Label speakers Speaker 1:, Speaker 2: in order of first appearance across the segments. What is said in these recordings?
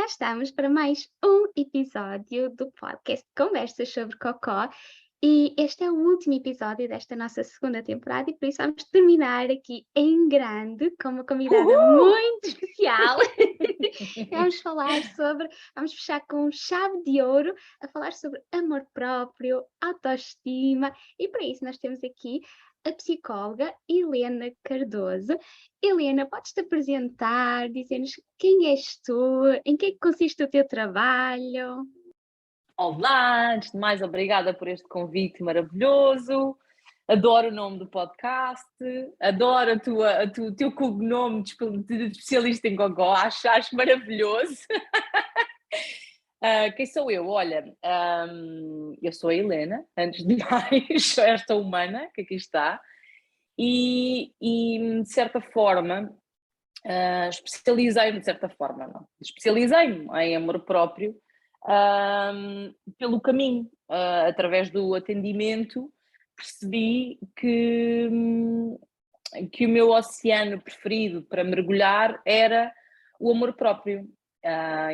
Speaker 1: estamos para mais um episódio do podcast Conversas sobre Cocó. E este é o último episódio desta nossa segunda temporada e por isso vamos terminar aqui em grande com uma convidada muito especial. Vamos fechar com chave de ouro a falar sobre amor próprio, autoestima e para isso nós temos aqui a psicóloga Helena Cardoso. Helena, podes-te apresentar, dizer-nos quem és tu, em que é que consiste o teu trabalho?
Speaker 2: Olá, antes de mais, obrigada por este convite maravilhoso. Adoro o nome do podcast, adoro o teu cognome de especialista em gogó, acho maravilhoso. Quem sou eu? Olha, eu sou a Helena, antes de mais, esta humana que aqui está, e de certa forma, especializei-me em amor próprio, pelo caminho, através do atendimento, percebi que o meu oceano preferido para mergulhar era o amor próprio.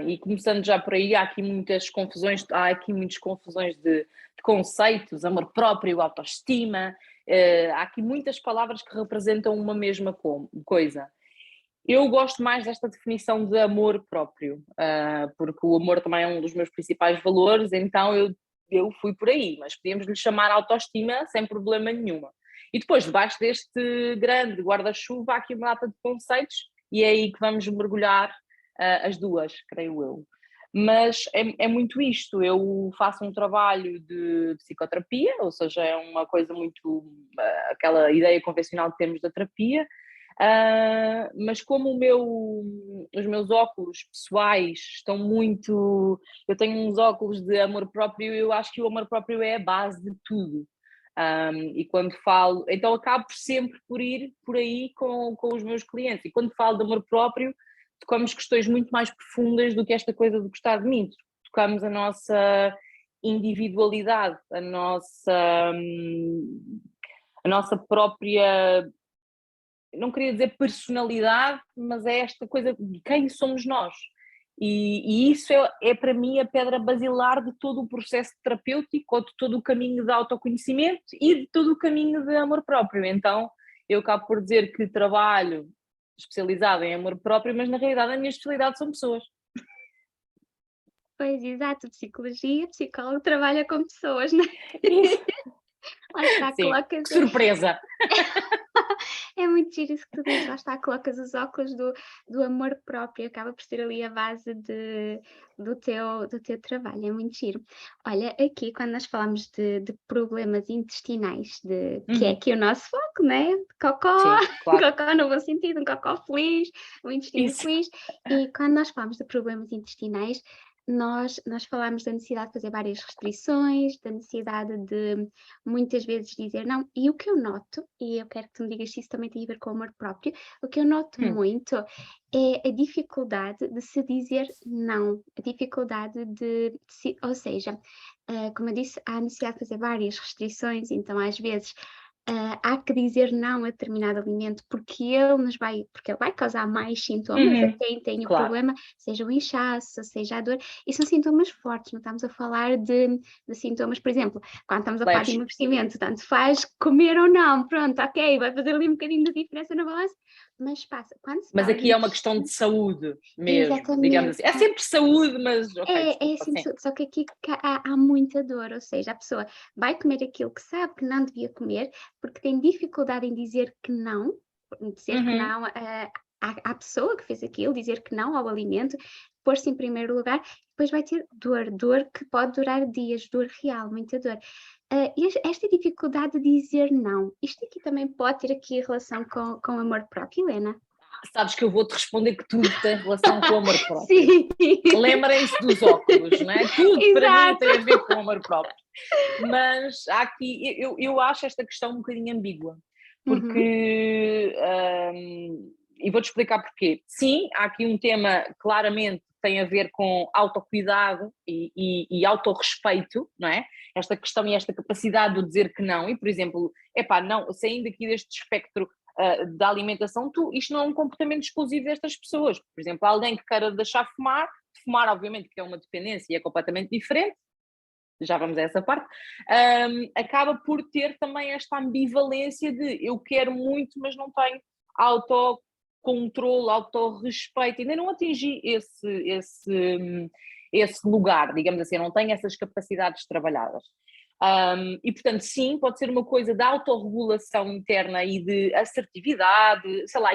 Speaker 2: E começando já por aí, há aqui muitas confusões de conceitos, amor próprio, autoestima, há aqui muitas palavras que representam uma mesma coisa. Eu gosto mais desta definição de amor próprio, porque o amor também é um dos meus principais valores, então eu fui por aí, mas podíamos lhe chamar autoestima sem problema nenhuma. E depois, debaixo deste grande guarda-chuva, há aqui uma data de conceitos e é aí que vamos mergulhar as duas, creio eu. Mas é muito isto, eu faço um trabalho de psicoterapia, ou seja, é uma coisa muito, aquela ideia convencional que temos da terapia, mas como os meus óculos pessoais estão muito... Eu tenho uns óculos de amor próprio e eu acho que o amor próprio é a base de tudo. E quando falo... Então acabo sempre por ir por aí com os meus clientes. E quando falo de amor próprio, tocamos questões muito mais profundas do que esta coisa de gostar de mim. Tocamos a nossa individualidade, a nossa própria... Não queria dizer personalidade, mas é esta coisa de quem somos nós. E isso é para mim a pedra basilar de todo o processo terapêutico, ou de todo o caminho de autoconhecimento e de todo o caminho de amor próprio. Então eu acabo por dizer que trabalho especializado em amor próprio, mas na realidade a minha especialidade são pessoas.
Speaker 1: Pois, exato, psicologia, psicólogo trabalha com pessoas, não é?
Speaker 2: Isso.
Speaker 1: Lá está,
Speaker 2: Sim,
Speaker 1: colocas...
Speaker 2: que surpresa!
Speaker 1: É muito giro isso que tu dizes, lá está, colocas os óculos do amor próprio, acaba por ser ali a base do teu trabalho, é muito giro. Olha, aqui quando nós falamos de problemas intestinais, que é aqui o nosso foco, né? Cocó,
Speaker 2: Sim, claro.
Speaker 1: cocó no bom sentido, um cocó feliz, um intestino
Speaker 2: Isso.
Speaker 1: feliz, e quando nós falamos de problemas intestinais, nós falamos da necessidade de fazer várias restrições, da necessidade de muitas vezes dizer não, e o que eu noto, e eu quero que tu me digas se isso também tem a ver com o amor próprio, o que eu noto muito é a dificuldade de se dizer não, a dificuldade ou seja, como eu disse, há a necessidade de fazer várias restrições, então às vezes há que dizer não a determinado alimento porque ele vai causar mais sintomas a quem tem o
Speaker 2: Claro.
Speaker 1: problema, seja o inchaço, seja a dor, e são sintomas fortes, não estamos a falar de sintomas, por exemplo, quando estamos a falar de emagrecimento, tanto faz comer ou não, pronto, ok, vai fazer ali um bocadinho de diferença na balança, mas passa.
Speaker 2: Mas aqui é uma questão de saúde mesmo,
Speaker 1: exatamente,
Speaker 2: digamos assim. É sempre saúde, mas ok,
Speaker 1: é assim, só que aqui há muita dor, ou seja, a pessoa vai comer aquilo que sabe que não devia comer, porque tem dificuldade em dizer que não, à pessoa que fez aquilo, dizer que não ao alimento, pôr-se em primeiro lugar, depois vai ter dor que pode durar dias, dor real, muita dor. Esta dificuldade de dizer não, isto aqui também pode ter aqui relação com amor próprio, Helena?
Speaker 2: Sabes que eu vou-te responder que tudo tem relação com o amor próprio.
Speaker 1: Sim.
Speaker 2: Lembrem-se dos óculos, não é? Tudo para mim
Speaker 1: Exato.
Speaker 2: tem a ver com o amor próprio. Mas há aqui, eu acho esta questão um bocadinho ambígua, porque, e vou-te explicar porquê. Sim, há aqui um tema claramente que tem a ver com autocuidado e autorrespeito, não é? Esta questão e esta capacidade de dizer que não, e por exemplo, não, saindo aqui deste espectro da alimentação, isto não é um comportamento exclusivo destas pessoas. Por exemplo, alguém que queira deixar fumar, de fumar, obviamente, que é uma dependência e é completamente diferente, já vamos a essa parte, acaba por ter também esta ambivalência de eu quero muito, mas não tenho autocontrole, autorrespeito, ainda não atingi esse lugar, digamos assim, eu não tenho essas capacidades trabalhadas. E portanto, sim, pode ser uma coisa de autorregulação interna e de assertividade, sei lá,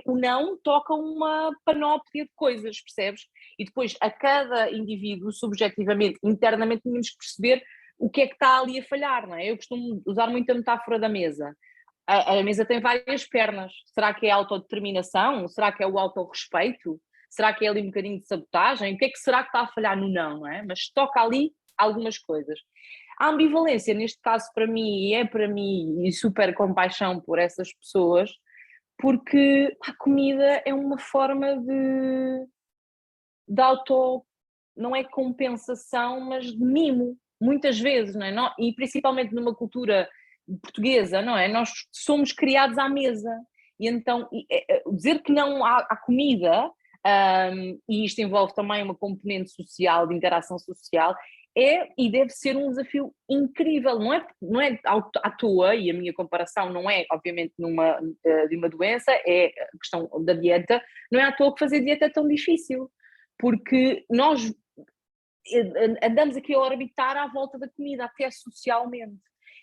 Speaker 2: o não toca uma panóplia de coisas, percebes? E depois a cada indivíduo, subjetivamente, internamente, temos que perceber o que é que está ali a falhar, não é? Eu costumo usar muito a metáfora da mesa. A mesa tem várias pernas. Será que é a autodeterminação? Será que é o autorrespeito? Será que é ali um bocadinho de sabotagem? O que é que será que está a falhar no não é? Mas toca ali algumas coisas. A ambivalência, neste caso, para mim, é para mim, e super compaixão por essas pessoas, porque a comida é uma forma de auto, não é compensação, mas de mimo, muitas vezes, não é? E principalmente numa cultura portuguesa, não é? Nós somos criados à mesa, e então dizer que não à comida, e isto envolve também uma componente social, de interação social, é e deve ser um desafio incrível, não é à toa, e a minha comparação não é, obviamente, de uma doença, é a questão da dieta, não é à toa que fazer dieta é tão difícil, porque nós andamos aqui a orbitar à volta da comida, até socialmente,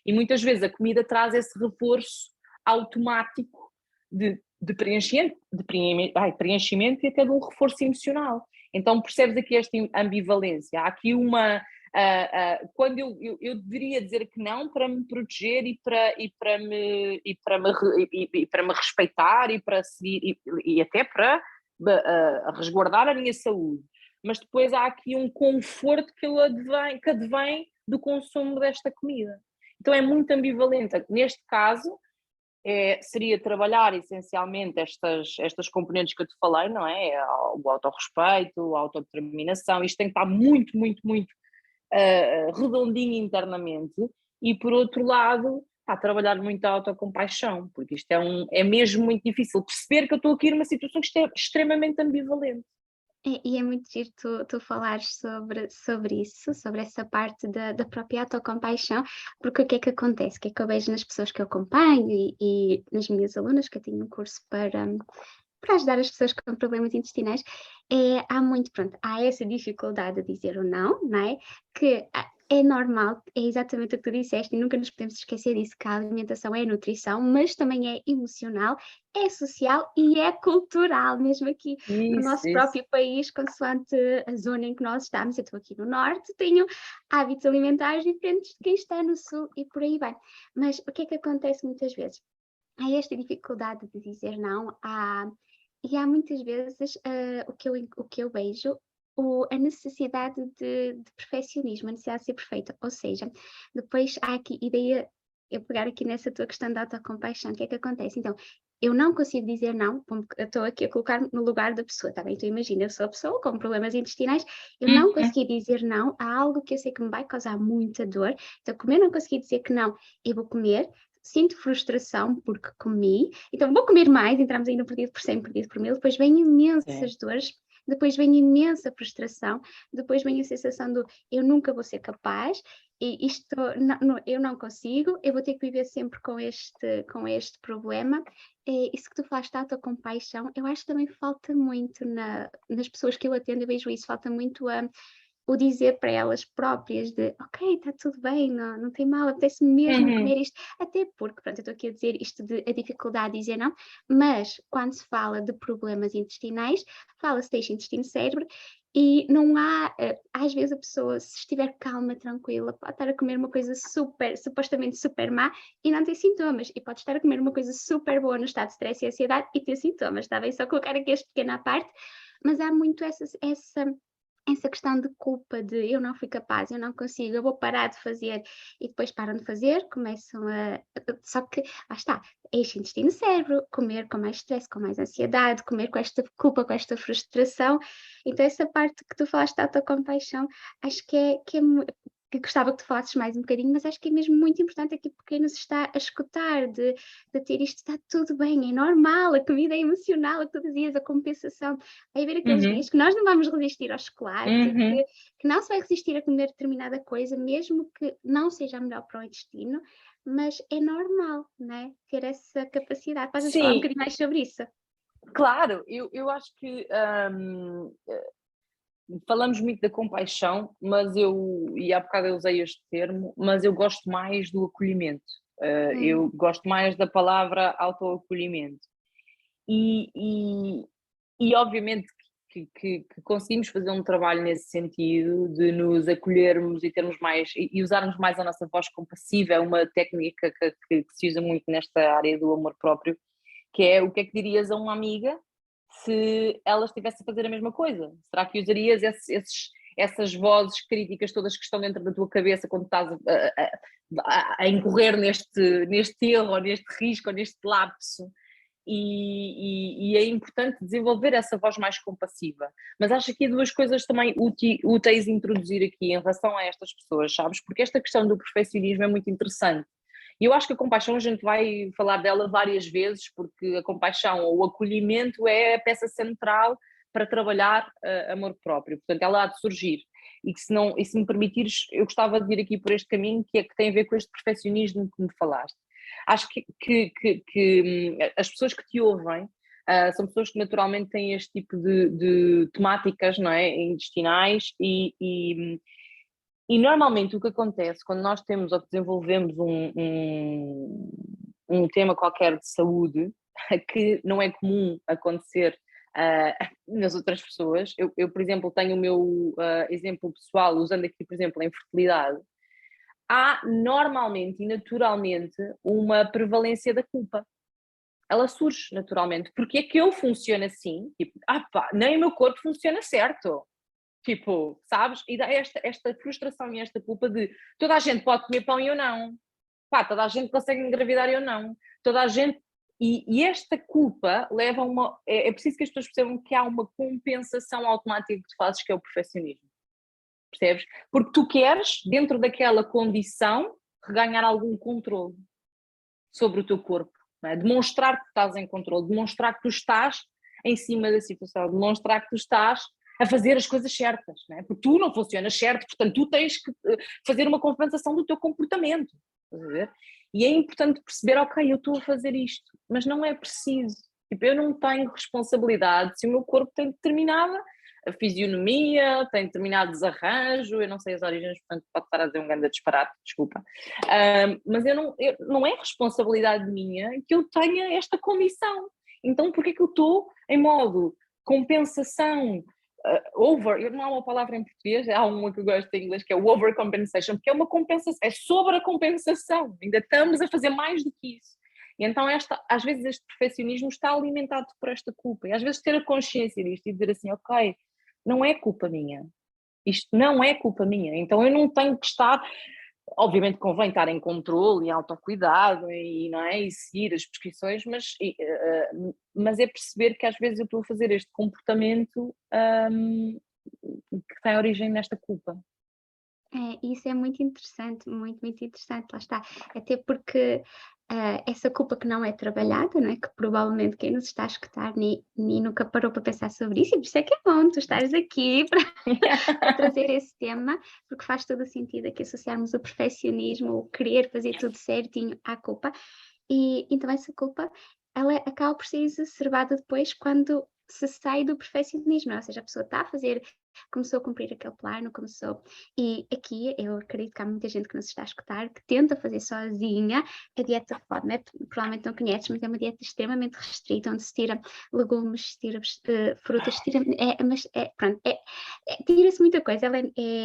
Speaker 2: e muitas vezes a comida traz esse reforço automático de preenchimento e até de um reforço emocional. Então percebes aqui esta ambivalência, há aqui uma... quando eu deveria dizer que não para me proteger e para me respeitar e para seguir e até para resguardar a minha saúde, mas depois há aqui um conforto que advém do consumo desta comida. Então é muito ambivalente. Neste caso, seria trabalhar essencialmente estas componentes que eu te falei, não é? O autorrespeito, a autodeterminação, isto tem que estar muito, muito, muito redondinho internamente, e por outro lado, trabalhar muito a autocompaixão, porque isto é mesmo muito difícil perceber que eu estou aqui numa situação que é extremamente ambivalente.
Speaker 1: E é muito giro tu falares sobre isso, sobre essa parte da própria autocompaixão, porque o que é que acontece? O que é que eu vejo nas pessoas que eu acompanho e nas minhas alunas, que eu tenho um curso para ajudar as pessoas com problemas intestinais, há essa dificuldade de dizer o não, não é? Que é normal, é exatamente o que tu disseste, e nunca nos podemos esquecer disso, que a alimentação é nutrição, mas também é emocional, é social e é cultural, mesmo aqui no nosso próprio país, consoante a zona em que nós estamos. Eu estou aqui no norte, tenho hábitos alimentares diferentes de quem está no sul e por aí vai. Mas o que é que acontece muitas vezes? Há esta dificuldade de dizer não, e há muitas vezes o que eu vejo, a necessidade de perfeccionismo, a necessidade de ser perfeita, ou seja, depois há aqui, e daí eu pegar aqui nessa tua questão da autocompaixão, o que é que acontece? Então, eu não consigo dizer não, eu estou aqui a colocar no lugar da pessoa, tá bem? Então imagina, eu sou a pessoa com problemas intestinais, eu não consegui dizer não a algo que eu sei que me vai causar muita dor, então como eu não consegui dizer que não, eu vou comer, sinto frustração porque comi, então vou comer mais, entramos aí no perdido por 100, perdido por 1000, depois vem imensas dores, depois vem imensa frustração, depois vem a sensação do eu nunca vou ser capaz, e isto eu não consigo, eu vou ter que viver sempre com este problema. Isso que tu falaste da autocompaixão, eu acho que também falta muito nas pessoas que eu atendo, eu vejo isso, falta muito o dizer para elas próprias de ok, está tudo bem, não tem mal, apetece mesmo comer isto, até porque, pronto, eu estou aqui a dizer isto de a dificuldade de dizer não, mas quando se fala de problemas intestinais, fala-se de intestino-cérebro, e não há, às vezes a pessoa, se estiver calma, tranquila, pode estar a comer uma coisa supostamente super má e não ter sintomas, e pode estar a comer uma coisa super boa no estado de stress e ansiedade e ter sintomas, está bem? Só colocar aqui este pequeno à parte, mas há muito essa questão de culpa, de eu não fui capaz, eu não consigo, eu vou parar de fazer, e depois param de fazer, começam só que, lá está, eixo intestino-cérebro, comer com mais stress, com mais ansiedade, comer com esta culpa, com esta frustração. Então essa parte que tu falaste da autocompaixão, acho que que gostava que tu falasses mais um bocadinho, mas acho que é mesmo muito importante aqui para quem nos está a escutar, de ter isto, está tudo bem, é normal, a comida é emocional, a que tu dizias, a compensação. Vai haver aqueles
Speaker 2: Uhum,
Speaker 1: dias que nós não vamos resistir ao chocolate,
Speaker 2: uhum.
Speaker 1: que não se vai resistir a comer determinada coisa, mesmo que não seja a melhor para o intestino, mas é normal, né? Ter essa capacidade. Podes falar um
Speaker 2: Sim,
Speaker 1: bocadinho mais sobre isso?
Speaker 2: claro, eu acho que falamos muito da compaixão, e há bocado eu usei este termo, mas eu gosto mais do acolhimento. Eu
Speaker 1: Hum,
Speaker 2: gosto mais da palavra autoacolhimento. E, e, e obviamente que conseguimos fazer um trabalho nesse sentido, de nos acolhermos e termos mais, e usarmos mais a nossa voz compassiva, é uma técnica que se usa muito nesta área do amor próprio, que é o que é que dirias a uma amiga se ela estivesse a fazer a mesma coisa? Será que usarias essas vozes críticas todas que estão dentro da tua cabeça quando estás a incorrer neste erro, ou neste risco, ou neste lapso? E é importante desenvolver essa voz mais compassiva. Mas acho que aqui duas coisas também úteis introduzir aqui em relação a estas pessoas, sabes? Porque esta questão do perfeccionismo é muito interessante. E eu acho que a compaixão a gente vai falar dela várias vezes, porque a compaixão ou o acolhimento é a peça central para trabalhar amor próprio. Portanto, ela há de surgir. E se me permitires, eu gostava de ir aqui por este caminho que tem a ver com este perfeccionismo que me falaste. Acho que as pessoas que te ouvem são pessoas que naturalmente têm este tipo de temáticas, não é, intestinais e normalmente o que acontece quando nós temos ou desenvolvemos um tema qualquer de saúde que não é comum acontecer nas outras pessoas. Eu, por exemplo, tenho o meu exemplo pessoal, usando aqui, por exemplo, a infertilidade. Há normalmente e naturalmente uma prevalência da culpa. Ela surge naturalmente. Porque é que eu funciono assim? Tipo, pá, nem o meu corpo funciona certo. Tipo, sabes? E dá esta frustração e esta culpa de toda a gente pode comer pão e eu não. Pá, toda a gente consegue engravidar e eu não. Toda a gente. E esta culpa leva a uma. É preciso que as pessoas percebam que há uma compensação automática que tu fazes, que é o perfeccionismo. Percebes? Porque tu queres, dentro daquela condição, reganhar algum controle sobre o teu corpo. Não é? Demonstrar que tu estás em controle, demonstrar que tu estás em cima da situação, demonstrar que tu estás a fazer as coisas certas, não é? Porque tu não funcionas certo, portanto tu tens que fazer uma compensação do teu comportamento, estás a ver? E é importante perceber, ok, eu estou a fazer isto, mas não é preciso. Tipo, eu não tenho responsabilidade se o meu corpo tem determinada a fisionomia, tem determinado desarranjo, eu não sei as origens, portanto pode estar a dizer um grande disparate, desculpa. Mas não é responsabilidade minha que eu tenha esta condição. Então, porquê que eu estou em modo compensação, não há uma palavra em português, há uma que eu gosto em inglês, que é o overcompensation, porque é uma compensação, é sobre a compensação, ainda estamos a fazer mais do que isso. E então, às vezes, este perfeccionismo está alimentado por esta culpa. E às vezes ter a consciência disto e dizer assim, ok, não é culpa minha. Isto não é culpa minha. Então eu não tenho que estar. Obviamente convém estar em controle e autocuidado e, não é, e seguir as prescrições, mas é perceber que às vezes eu estou a fazer este comportamento que tem origem nesta culpa.
Speaker 1: Isso é muito interessante, muito, muito interessante, lá está. Até porque essa culpa que não é trabalhada, não é? Que provavelmente quem nos está a escutar nem nunca parou para pensar sobre isso, e por isso é que é bom tu estares aqui para trazer esse tema, porque faz todo o sentido aqui associarmos o perfeccionismo, o querer fazer tudo certinho à culpa, e então essa culpa, ela acaba por ser exacerbada depois quando se sai do perfeccionismo, não é? Ou seja, a pessoa está a fazer, começou a cumprir aquele plano, começou. E aqui eu acredito que há muita gente que nos está a escutar que tenta fazer sozinha a dieta FOD, né? Provavelmente não conheces, mas é uma dieta extremamente restrita, onde se tira legumes, se tira frutas, se tira, mas pronto, tira-se muita coisa, ela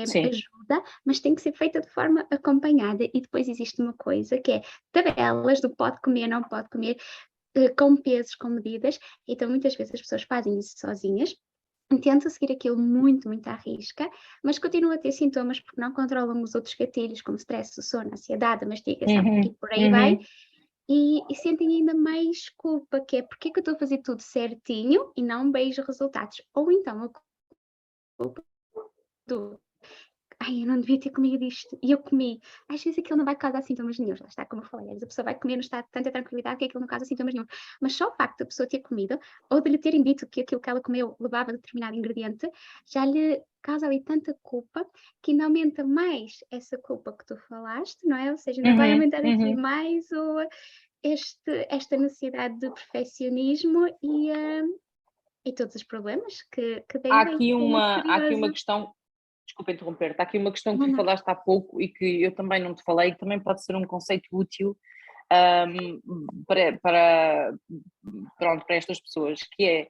Speaker 2: Sim.
Speaker 1: ajuda, mas tem que ser feita de forma acompanhada. E depois existe uma coisa que é tabelas do pode comer, não pode comer, com pesos, com medidas, então muitas vezes as pessoas fazem isso sozinhas, tentam seguir aquilo muito, muito à risca, mas continuam a ter sintomas porque não controlam os outros gatilhos, como stress, o sono, a ansiedade, a mastigação, e
Speaker 2: Uhum,
Speaker 1: por aí vai,
Speaker 2: uhum.
Speaker 1: e sentem ainda mais culpa, que é porque é que eu estou a fazer tudo certinho e não vejo resultados, ou então a culpa do ai, eu não devia ter comido isto, e eu comi. Às vezes aquilo não vai causar sintomas nenhuns, lá está, como eu falei, às vezes a pessoa vai comer no estado de tanta tranquilidade que aquilo não causa sintomas nenhum. Mas só o facto da pessoa ter comido, ou de lhe terem dito que aquilo que ela comeu levava determinado ingrediente, já lhe causa ali tanta culpa, que ainda aumenta mais essa culpa que tu falaste, não é? Ou seja, ainda vai aumentar aqui mais esta necessidade de perfeccionismo e todos os problemas que
Speaker 2: Há
Speaker 1: daí vêm.
Speaker 2: aqui
Speaker 1: É muito
Speaker 2: uma
Speaker 1: curioso.
Speaker 2: questão, desculpa interromper-te, há aqui uma questão que
Speaker 1: Não,
Speaker 2: tu
Speaker 1: não.
Speaker 2: falaste há pouco e que eu também não te falei, que também pode ser um conceito útil para, pronto, para estas pessoas, que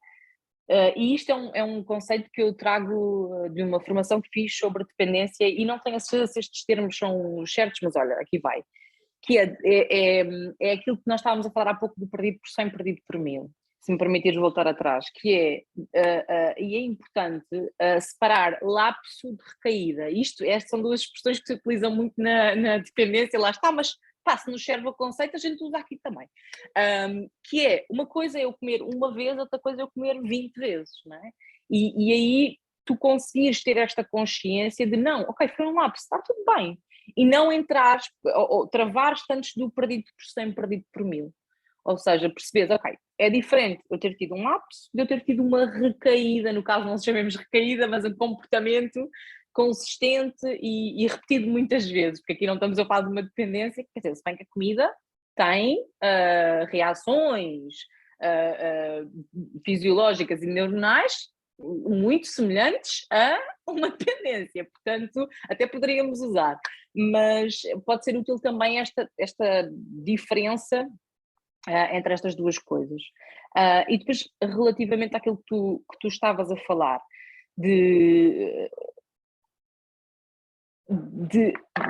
Speaker 2: é, e isto é um conceito que eu trago de uma formação que fiz sobre dependência e não tenho a certeza se estes termos são certos, mas olha, aqui vai, que é aquilo que nós estávamos a falar há pouco do perdido por 100, perdido por 1000, se me permitires voltar atrás, que e é importante separar lapso de recaída. Estas são duas expressões que se utilizam muito na dependência, lá está, mas pá, se nos serve o conceito, a gente usa aqui também. Que é, uma coisa é eu comer uma vez, outra coisa é eu comer 20 vezes, não é? E aí tu conseguires ter esta consciência de não, ok, foi um lapso, está tudo bem, e não entrares ou travares antes do perdido por 100, perdido por 1000. Ou seja, percebes, ok, é diferente eu ter tido um lapso de eu ter tido uma recaída, no caso não se chamemos recaída, mas um comportamento consistente e repetido muitas vezes, porque aqui não estamos a falar de uma dependência, quer dizer, se bem que a comida tem reações fisiológicas e neuronais muito semelhantes a uma dependência, portanto, até poderíamos usar, mas pode ser útil também esta diferença entre estas duas coisas. E depois, relativamente àquilo que tu estavas a falar, de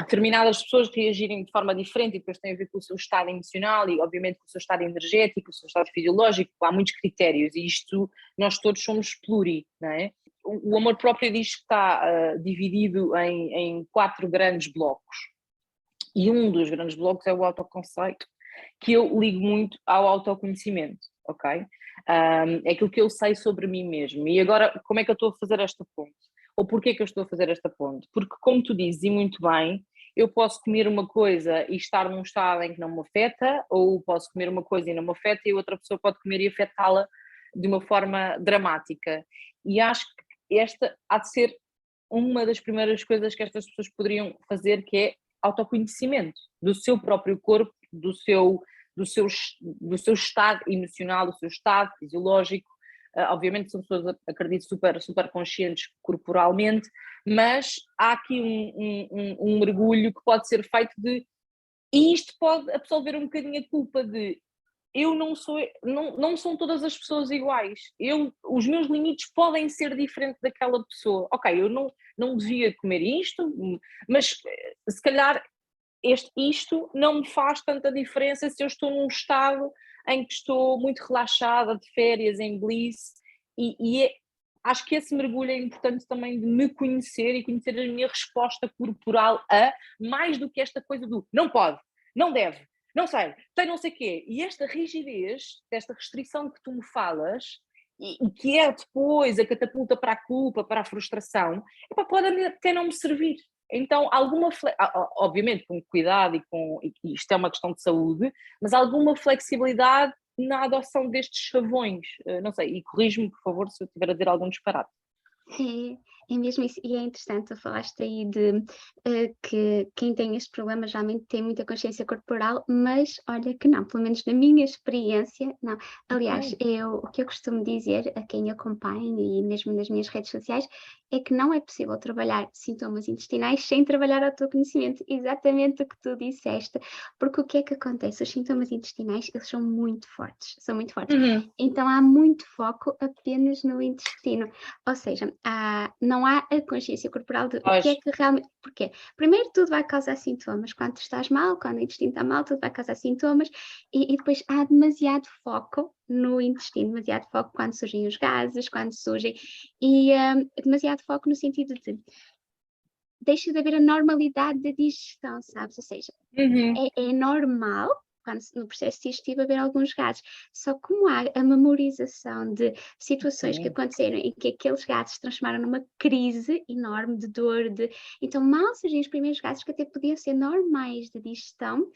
Speaker 2: determinadas pessoas reagirem de forma diferente e depois tem a ver com o seu estado emocional e obviamente com o seu estado energético, o seu estado fisiológico, há muitos critérios e isto, nós todos somos pluri, não é? O amor próprio diz que está dividido em 4 grandes blocos e um dos grandes blocos é o autoconceito, que eu ligo muito ao autoconhecimento, ok? É aquilo que eu sei sobre mim mesmo. E agora, como é que eu estou a fazer esta ponte? Ou porquê que eu estou a fazer esta ponte? Porque, como tu dizes, e muito bem, eu posso comer uma coisa e estar num estado em que não me afeta, ou posso comer uma coisa e não me afeta, e outra pessoa pode comer e afetá-la de uma forma dramática. E acho que esta há de ser uma das primeiras coisas que estas pessoas poderiam fazer, que é autoconhecimento do seu próprio corpo, do seu estado emocional, do seu estado fisiológico. Obviamente são pessoas, acredito, super, super conscientes corporalmente, mas há aqui um mergulho que pode ser feito e isto pode absolver um bocadinho a culpa de eu não são todas as pessoas iguais. Os meus limites podem ser diferentes daquela pessoa. Ok, eu não devia comer isto, mas se calhar isto não me faz tanta diferença se eu estou num estado em que estou muito relaxada, de férias, em bliss, acho que esse mergulho é importante também de me conhecer e conhecer a minha resposta corporal mais do que esta coisa do não pode, não deve, não sei, tem não sei quê. E esta rigidez, esta restrição que tu me falas, e que é depois a catapulta para a culpa, para a frustração, pode até não me servir. Então, obviamente com cuidado e isto é uma questão de saúde, mas alguma flexibilidade na adoção destes chavões. Não sei, e corrige-me, por favor, se eu estiver a dizer algum disparate.
Speaker 1: É mesmo isso, e é interessante, tu falaste aí de que quem tem este problema geralmente tem muita consciência corporal, mas olha que não, pelo menos na minha experiência, não. Aliás,
Speaker 2: Okay.
Speaker 1: o que eu costumo dizer a quem acompanha e mesmo nas minhas redes sociais é que não é possível trabalhar sintomas intestinais sem trabalhar autoconhecimento, exatamente o que tu disseste, porque o que é que acontece? Os sintomas intestinais, eles são muito fortes,
Speaker 2: Uhum.
Speaker 1: então há muito foco apenas no intestino, ou seja, não há a consciência corporal de o que é que realmente. Porquê? Primeiro, tudo vai causar sintomas. Quando tu estás mal, quando o intestino está mal, tudo vai causar sintomas. E depois há demasiado foco no intestino, demasiado foco quando surgem os gases, quando surgem. E demasiado foco no sentido de deixa de haver a normalidade da digestão, sabes? Ou seja,
Speaker 2: Uhum.
Speaker 1: é normal, quando no processo digestivo haver alguns gases. Só como há a memorização de situações que
Speaker 2: Sim.
Speaker 1: aconteceram em que aqueles gases se transformaram numa crise enorme de dor, então mal surgem os primeiros gases que até podiam ser normais de digestão,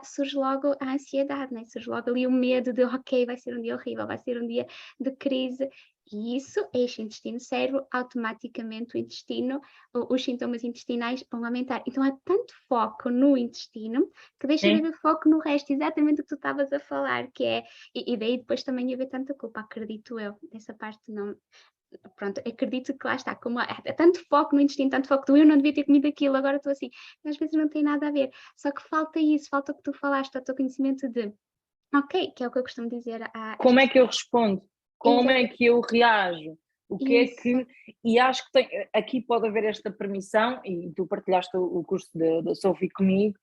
Speaker 1: surge logo a ansiedade, né? Surge logo ali o medo de, ok, vai ser um dia horrível, vai ser um dia de crise, e isso, eixo intestino-cérebro, automaticamente o intestino, os sintomas intestinais vão aumentar. Então há tanto foco no intestino que deixa de
Speaker 2: Sim.
Speaker 1: haver foco no resto, exatamente o que tu estavas a falar, que é, e daí depois também haver tanta culpa, acredito eu, dessa parte não. Pronto, acredito que lá está, como há tanto foco no intestino, tanto foco do eu não devia ter comido aquilo, agora estou assim, às vezes não tem nada a ver, só que falta isso, falta o que tu falaste, o teu conhecimento de, ok, que é o que eu costumo dizer às
Speaker 2: Como é
Speaker 1: pessoas.
Speaker 2: que eu respondo? Como é
Speaker 1: Exatamente,
Speaker 2: que eu reajo? O que é
Speaker 1: isso,
Speaker 2: que. E acho que aqui pode haver esta permissão, e tu partilhaste o curso da Sophie comigo,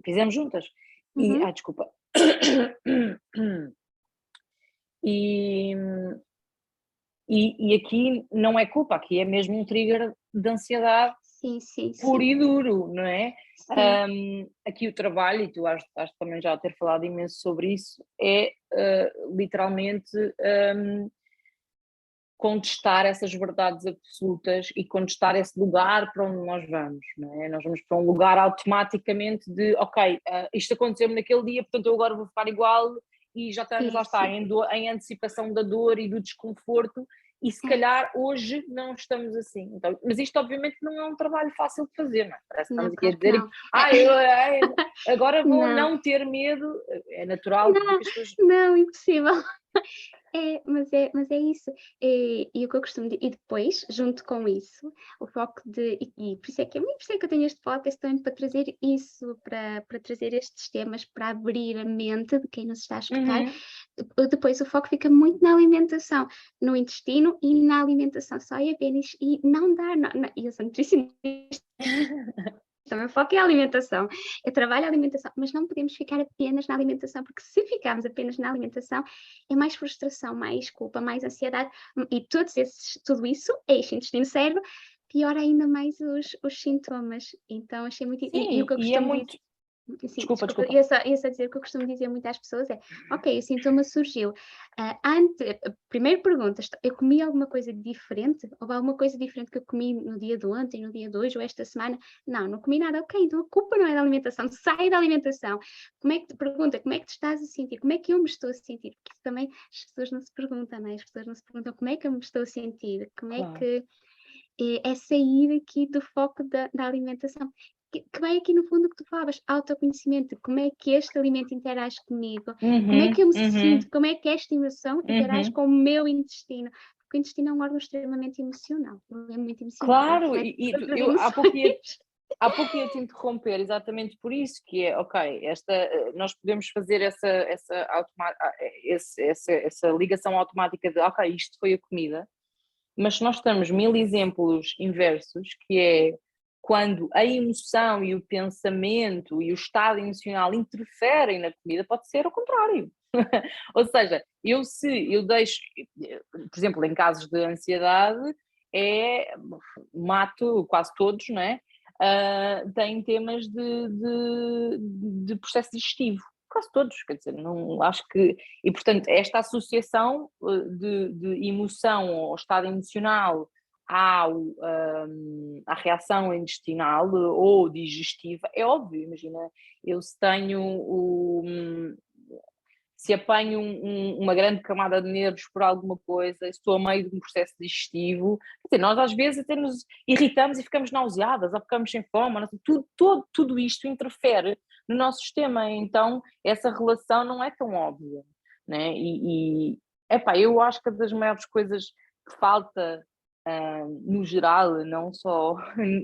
Speaker 2: fizemos juntas. E,
Speaker 1: uhum,
Speaker 2: desculpa. E, e aqui não é culpa, aqui é mesmo um trigger de ansiedade
Speaker 1: sim, sim,
Speaker 2: puro
Speaker 1: sim,
Speaker 2: e duro, não é?
Speaker 1: sim,
Speaker 2: Aqui o trabalho, e tu has também já ter falado imenso sobre isso, é literalmente contestar essas verdades absolutas e contestar esse lugar para onde nós vamos, não é? Nós vamos para um lugar automaticamente de, ok, isto aconteceu-me naquele dia, portanto eu agora vou ficar igual, e já estamos,
Speaker 1: sim,
Speaker 2: lá está,
Speaker 1: sim,
Speaker 2: em antecipação da dor e do desconforto, e se
Speaker 1: é,
Speaker 2: calhar hoje não estamos assim. Então, mas isto obviamente não é um trabalho fácil de fazer, não é? Parece que
Speaker 1: não,
Speaker 2: estamos aqui a
Speaker 1: claro que
Speaker 2: dizer,
Speaker 1: não,
Speaker 2: agora vou
Speaker 1: não,
Speaker 2: não ter medo, é natural
Speaker 1: não,
Speaker 2: que as pessoas...
Speaker 1: não, impossível. Mas é isso. E o que eu costumo e depois, junto com isso, o foco de e por isso é que por isso é que eu tenho este podcast também para trazer isso, para trazer estes temas, para abrir a mente de quem nos está a escutar.
Speaker 2: Uhum.
Speaker 1: Depois o foco fica muito na alimentação, no intestino e na alimentação, só e apenas, e não dá, e eu sou nutricionista, então, o meu foco é a alimentação. Eu trabalho a alimentação, mas não podemos ficar apenas na alimentação, porque se ficarmos apenas na alimentação, é mais frustração, mais culpa, mais ansiedade, e tudo isso, eixo intestino-cérebro, piora ainda mais os sintomas. Então, achei muito. E o
Speaker 2: Sim,
Speaker 1: que eu
Speaker 2: e é
Speaker 1: costumo dizer.
Speaker 2: muito...
Speaker 1: Sim,
Speaker 2: Desculpa,
Speaker 1: desculpa,
Speaker 2: desculpa.
Speaker 1: ia só dizer o que eu costumo dizer muito às pessoas é: ok, o sintoma surgiu. Primeiro perguntas, eu comi alguma coisa diferente? Houve alguma coisa diferente que eu comi no dia de ontem, no dia de hoje ou esta semana? Não, não comi nada. Ok, então a culpa não é da alimentação, sai da alimentação. Como é que te pergunta, como é que te estás a sentir? Como é que eu me estou a sentir? Porque isso também as pessoas não se perguntam, não é? As pessoas não se perguntam como é que eu me estou a sentir, como é
Speaker 2: Claro.
Speaker 1: que é sair aqui do foco da alimentação. Que vai aqui no fundo o que tu falavas, autoconhecimento, como é que este alimento interage comigo, como é que
Speaker 2: Uhum,
Speaker 1: eu me sinto,
Speaker 2: uhum,
Speaker 1: como é que esta emoção interage
Speaker 2: uhum.
Speaker 1: com o meu intestino, porque o intestino é um órgão extremamente emocional, ele é muito emocional, ele
Speaker 2: Claro,
Speaker 1: reflete
Speaker 2: e
Speaker 1: outras
Speaker 2: eu
Speaker 1: emoções.
Speaker 2: há pouco ia te interromper, exatamente por isso, que é, ok, nós podemos fazer essa ligação automática de, ok, isto foi a comida, mas se nós temos mil exemplos inversos, que é quando a emoção e o pensamento e o estado emocional interferem na comida, pode ser o contrário. Ou seja, se eu deixo, por exemplo, em casos de ansiedade, é mato quase todos, não é? Têm temas de processo digestivo, quase todos, quer dizer, não acho que. E portanto, esta associação de emoção ou estado emocional à reação intestinal ou digestiva é óbvio, imagina, eu se tenho se apanho uma grande camada de nervos por alguma coisa, se estou a meio de um processo digestivo, quer dizer, nós às vezes até nos irritamos e ficamos nauseadas, ou ficamos sem fome, tudo isto interfere no nosso sistema, então essa relação não é tão óbvia, né? Epá, eu acho que das maiores coisas que falta no geral, não só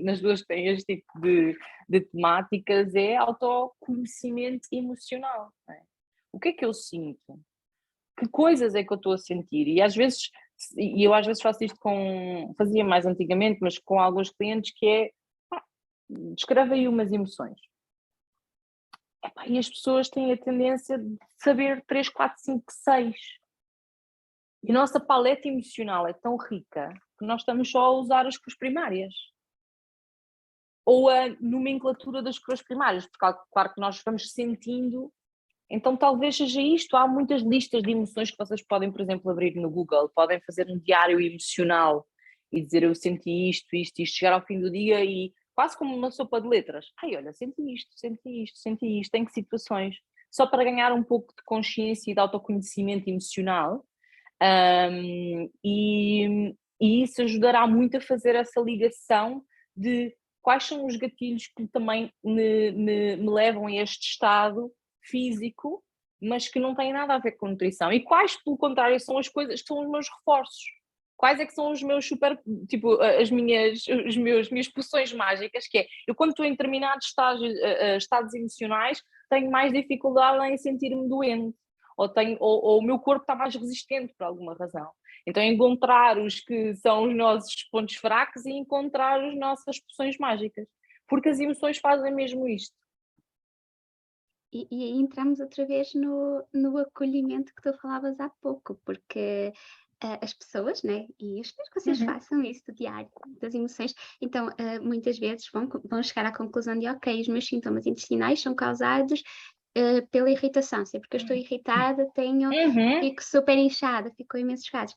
Speaker 2: nas duas que têm este tipo de temáticas, é autoconhecimento emocional, né? O que é que eu sinto? Que coisas é que eu estou a sentir? E eu às vezes faço isto fazia mais antigamente, mas com alguns clientes, que é, pá, descreve aí umas emoções. Epá, e as pessoas têm a tendência de saber 3, 4, 5, 6. E a nossa paleta emocional é tão rica que nós estamos só a usar as cores primárias. ou a nomenclatura das cores primárias, porque claro que nós vamos sentindo, então talvez seja isto. Há muitas listas de emoções que vocês podem, por exemplo, abrir no Google, podem fazer um diário emocional e dizer eu senti isto, chegar ao fim do dia e quase como uma sopa de letras. Ai, olha, senti isto, em que situações? Só para ganhar um pouco de consciência e de autoconhecimento emocional. E isso ajudará muito a fazer essa ligação de quais são os gatilhos que também me levam a este estado físico, mas que não têm nada a ver com nutrição. E quais, pelo contrário, são as coisas, são os meus reforços. Quais é que são os meus super, tipo, as minhas poções mágicas, que é, eu quando estou em determinados estados emocionais, tenho mais dificuldade em sentir-me doente, ou o meu corpo está mais resistente por alguma razão. Então encontrar os que são os nossos pontos fracos e encontrar as nossas poções mágicas, porque as emoções fazem mesmo isto.
Speaker 1: E aí entramos outra vez no acolhimento que tu falavas há pouco, porque as pessoas, né, e eu espero que vocês façam isso do diário, das emoções, então muitas vezes vão chegar à conclusão de, ok, os meus sintomas intestinais são causados pela irritação, sempre que eu estou irritada fico super inchada, fico com imensos gases.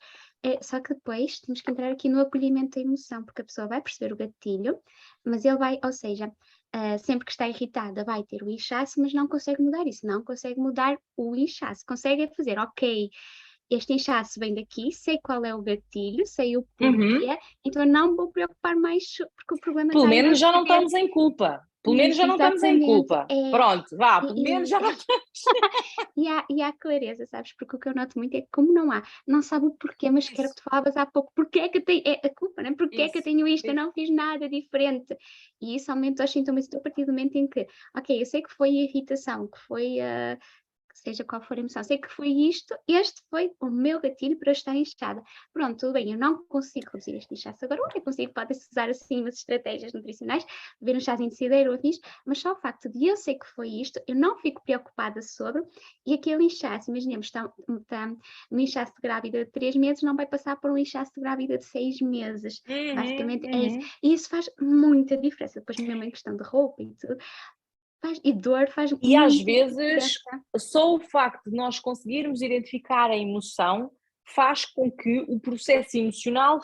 Speaker 1: Só que depois temos que entrar aqui no acolhimento da emoção, porque a pessoa vai perceber o gatilho, mas ele vai, ou seja, sempre que está irritada vai ter o inchaço, mas não consegue mudar isso, não consegue mudar o inchaço, consegue fazer, ok, este inchaço vem daqui, sei qual é o gatilho, sei o porquê, então eu não vou preocupar mais, porque o problema
Speaker 2: Pelo
Speaker 1: está aí
Speaker 2: menos
Speaker 1: dentro
Speaker 2: já não
Speaker 1: de dentro.
Speaker 2: estamos em culpa. Pelo menos
Speaker 1: Isso,
Speaker 2: já não estamos em
Speaker 1: exatamente.
Speaker 2: culpa. Pronto, vá, pelo menos já não estamos.
Speaker 1: E há clareza, sabes? Porque o que eu noto muito é que como não sabe o porquê, mas que era o que tu falavas há pouco, porque é que eu tenho, é a culpa, não é? Porque é que eu tenho isto? Eu não fiz nada diferente. E isso aumenta os sintomas a partir do momento em que, ok, eu sei que foi a irritação, que foi seja qual for a emoção, sei que foi isto, este foi o meu gatilho para eu estar inchada. Pronto, tudo bem, eu não consigo reduzir este inchaço agora, o que eu consigo pode-se usar assim umas estratégias nutricionais, beber um chazinho de cidreira ou afins, mas só o facto de eu sei que foi isto, eu não fico preocupada sobre, e aquele inchaço, imaginemos, está no inchaço de grávida de 3 meses, não vai passar por um inchaço de grávida de 6 meses. Basicamente é isso. E isso faz muita diferença, depois mesmo em questão de roupa e tudo. E dor faz
Speaker 2: E às
Speaker 1: muita
Speaker 2: vezes,
Speaker 1: diferença.
Speaker 2: só o facto de nós conseguirmos identificar a emoção faz com que o processo emocional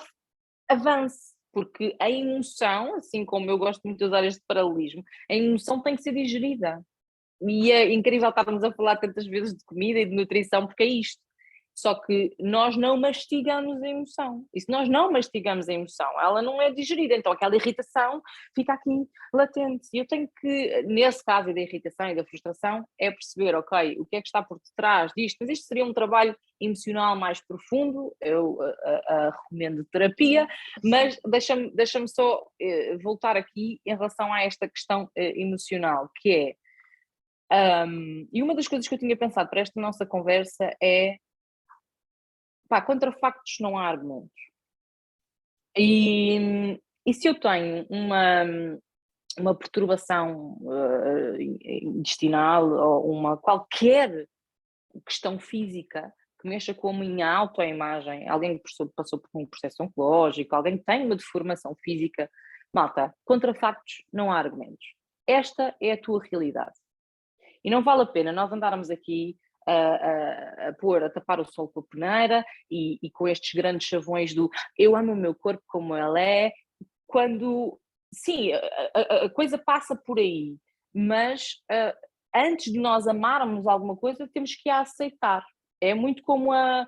Speaker 2: avance, porque a emoção, assim como eu gosto muito de usar este paralelismo, a emoção tem que ser digerida. E é incrível estarmos a falar tantas vezes de comida e de nutrição, porque é isto. Só que nós não mastigamos a emoção. E se nós não mastigamos a emoção, ela não é digerida. Então aquela irritação fica aqui latente. E eu tenho que, nesse caso da irritação e da frustração, é perceber, ok, o que é que está por detrás disto. Mas isto seria um trabalho emocional mais profundo. Eu recomendo terapia, mas deixa-me só voltar aqui em relação a esta questão emocional, que é. E uma das coisas que eu tinha pensado para esta nossa conversa é, pá, contra factos não há argumentos. E se eu tenho uma perturbação intestinal ou uma qualquer questão física que mexa com a minha autoimagem, alguém que passou por um processo oncológico, alguém que tem uma deformação física, malta, contra factos não há argumentos. Esta é a tua realidade. E não vale a pena nós andarmos aqui a tapar o sol com a peneira e com estes grandes chavões do eu amo o meu corpo como ele é, quando, sim, a coisa passa por aí, mas antes de nós amarmos alguma coisa, temos que a aceitar. É muito como a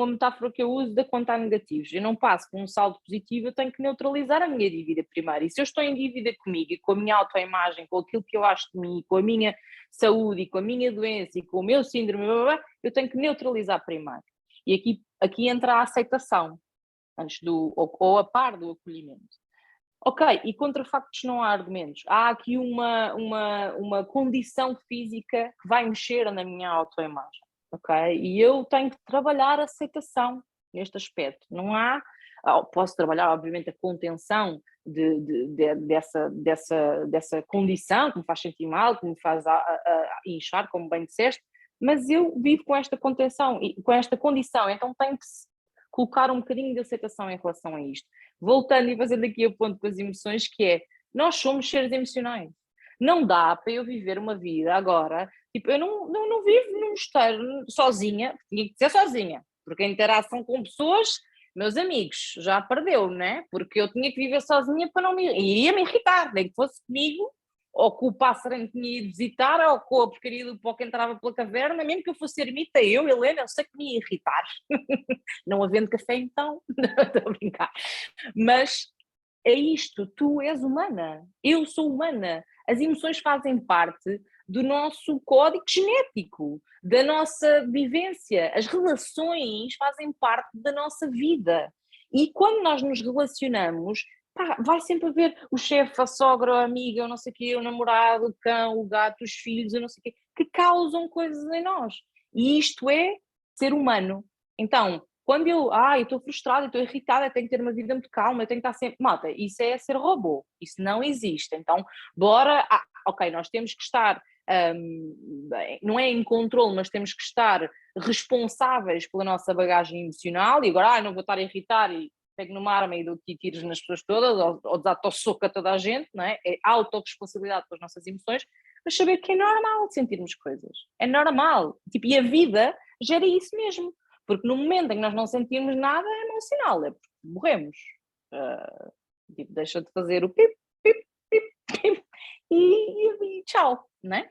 Speaker 2: metáfora que eu uso da conta a negativos. Eu não passo com um saldo positivo, eu tenho que neutralizar a minha dívida primária. E se eu estou em dívida comigo e com a minha autoimagem, com aquilo que eu acho de mim, com a minha saúde e com a minha doença e com o meu síndrome, eu tenho que neutralizar primeiro. E aqui entra a aceitação, antes ou a par do acolhimento. Ok, e contra factos não há argumentos. Há aqui uma condição física que vai mexer na minha autoimagem, ok? E eu tenho que trabalhar a aceitação neste aspecto. Não há, posso trabalhar obviamente a contenção dessa condição que me faz sentir mal, que me faz inchar, como bem disseste, mas eu vivo com esta contenção e com esta condição, então tenho que colocar um bocadinho de aceitação em relação a isto. Voltando e fazendo aqui a ponto com as emoções, que é, Nós somos seres emocionais. Não dá para eu viver uma vida agora, tipo, eu não vivo num mosteiro sozinha, tinha que ser sozinha, porque a interação com pessoas, meus amigos, já perdeu, né? Porque eu tinha que viver sozinha para não me... Iria me irritar, nem que fosse comigo, ou com o pássaro que tinha ido visitar, ou com a porcaria do pó que entrava pela caverna, mesmo que eu fosse ermita, eu, Helena, eu sei que me ia irritar. Não havendo café, então, não estou a brincar. Mas é isto, tu és humana, eu sou humana. As emoções fazem parte do nosso código genético, da nossa vivência. As relações fazem parte da nossa vida. E quando nós nos relacionamos, pá, vai sempre haver o chefe, a sogra, a amiga, o não sei o quê, o namorado, o cão, o gato, os filhos, o não sei o quê, que causam coisas em nós. E isto é ser humano. Então, quando eu estou frustrada, estou irritada, eu tenho que ter uma vida muito calma, eu tenho que estar sempre. Malta, isso é ser robô, isso não existe. Então, bora. Ok, nós temos que estar, não é em controle, mas temos que estar responsáveis pela nossa bagagem emocional e agora, não vou estar a irritar e pego numa arma e dou tiros nas pessoas todas, ou desato o soco a toda a gente, não é? É autorresponsabilidade pelas nossas emoções, mas saber que é normal sentirmos coisas. É normal. Tipo, e a vida gera isso mesmo. Porque no momento em que nós não sentimos nada é emocional, é porque morremos. Tipo, deixa de fazer o pip, pip, pip, pip e tchau, não é?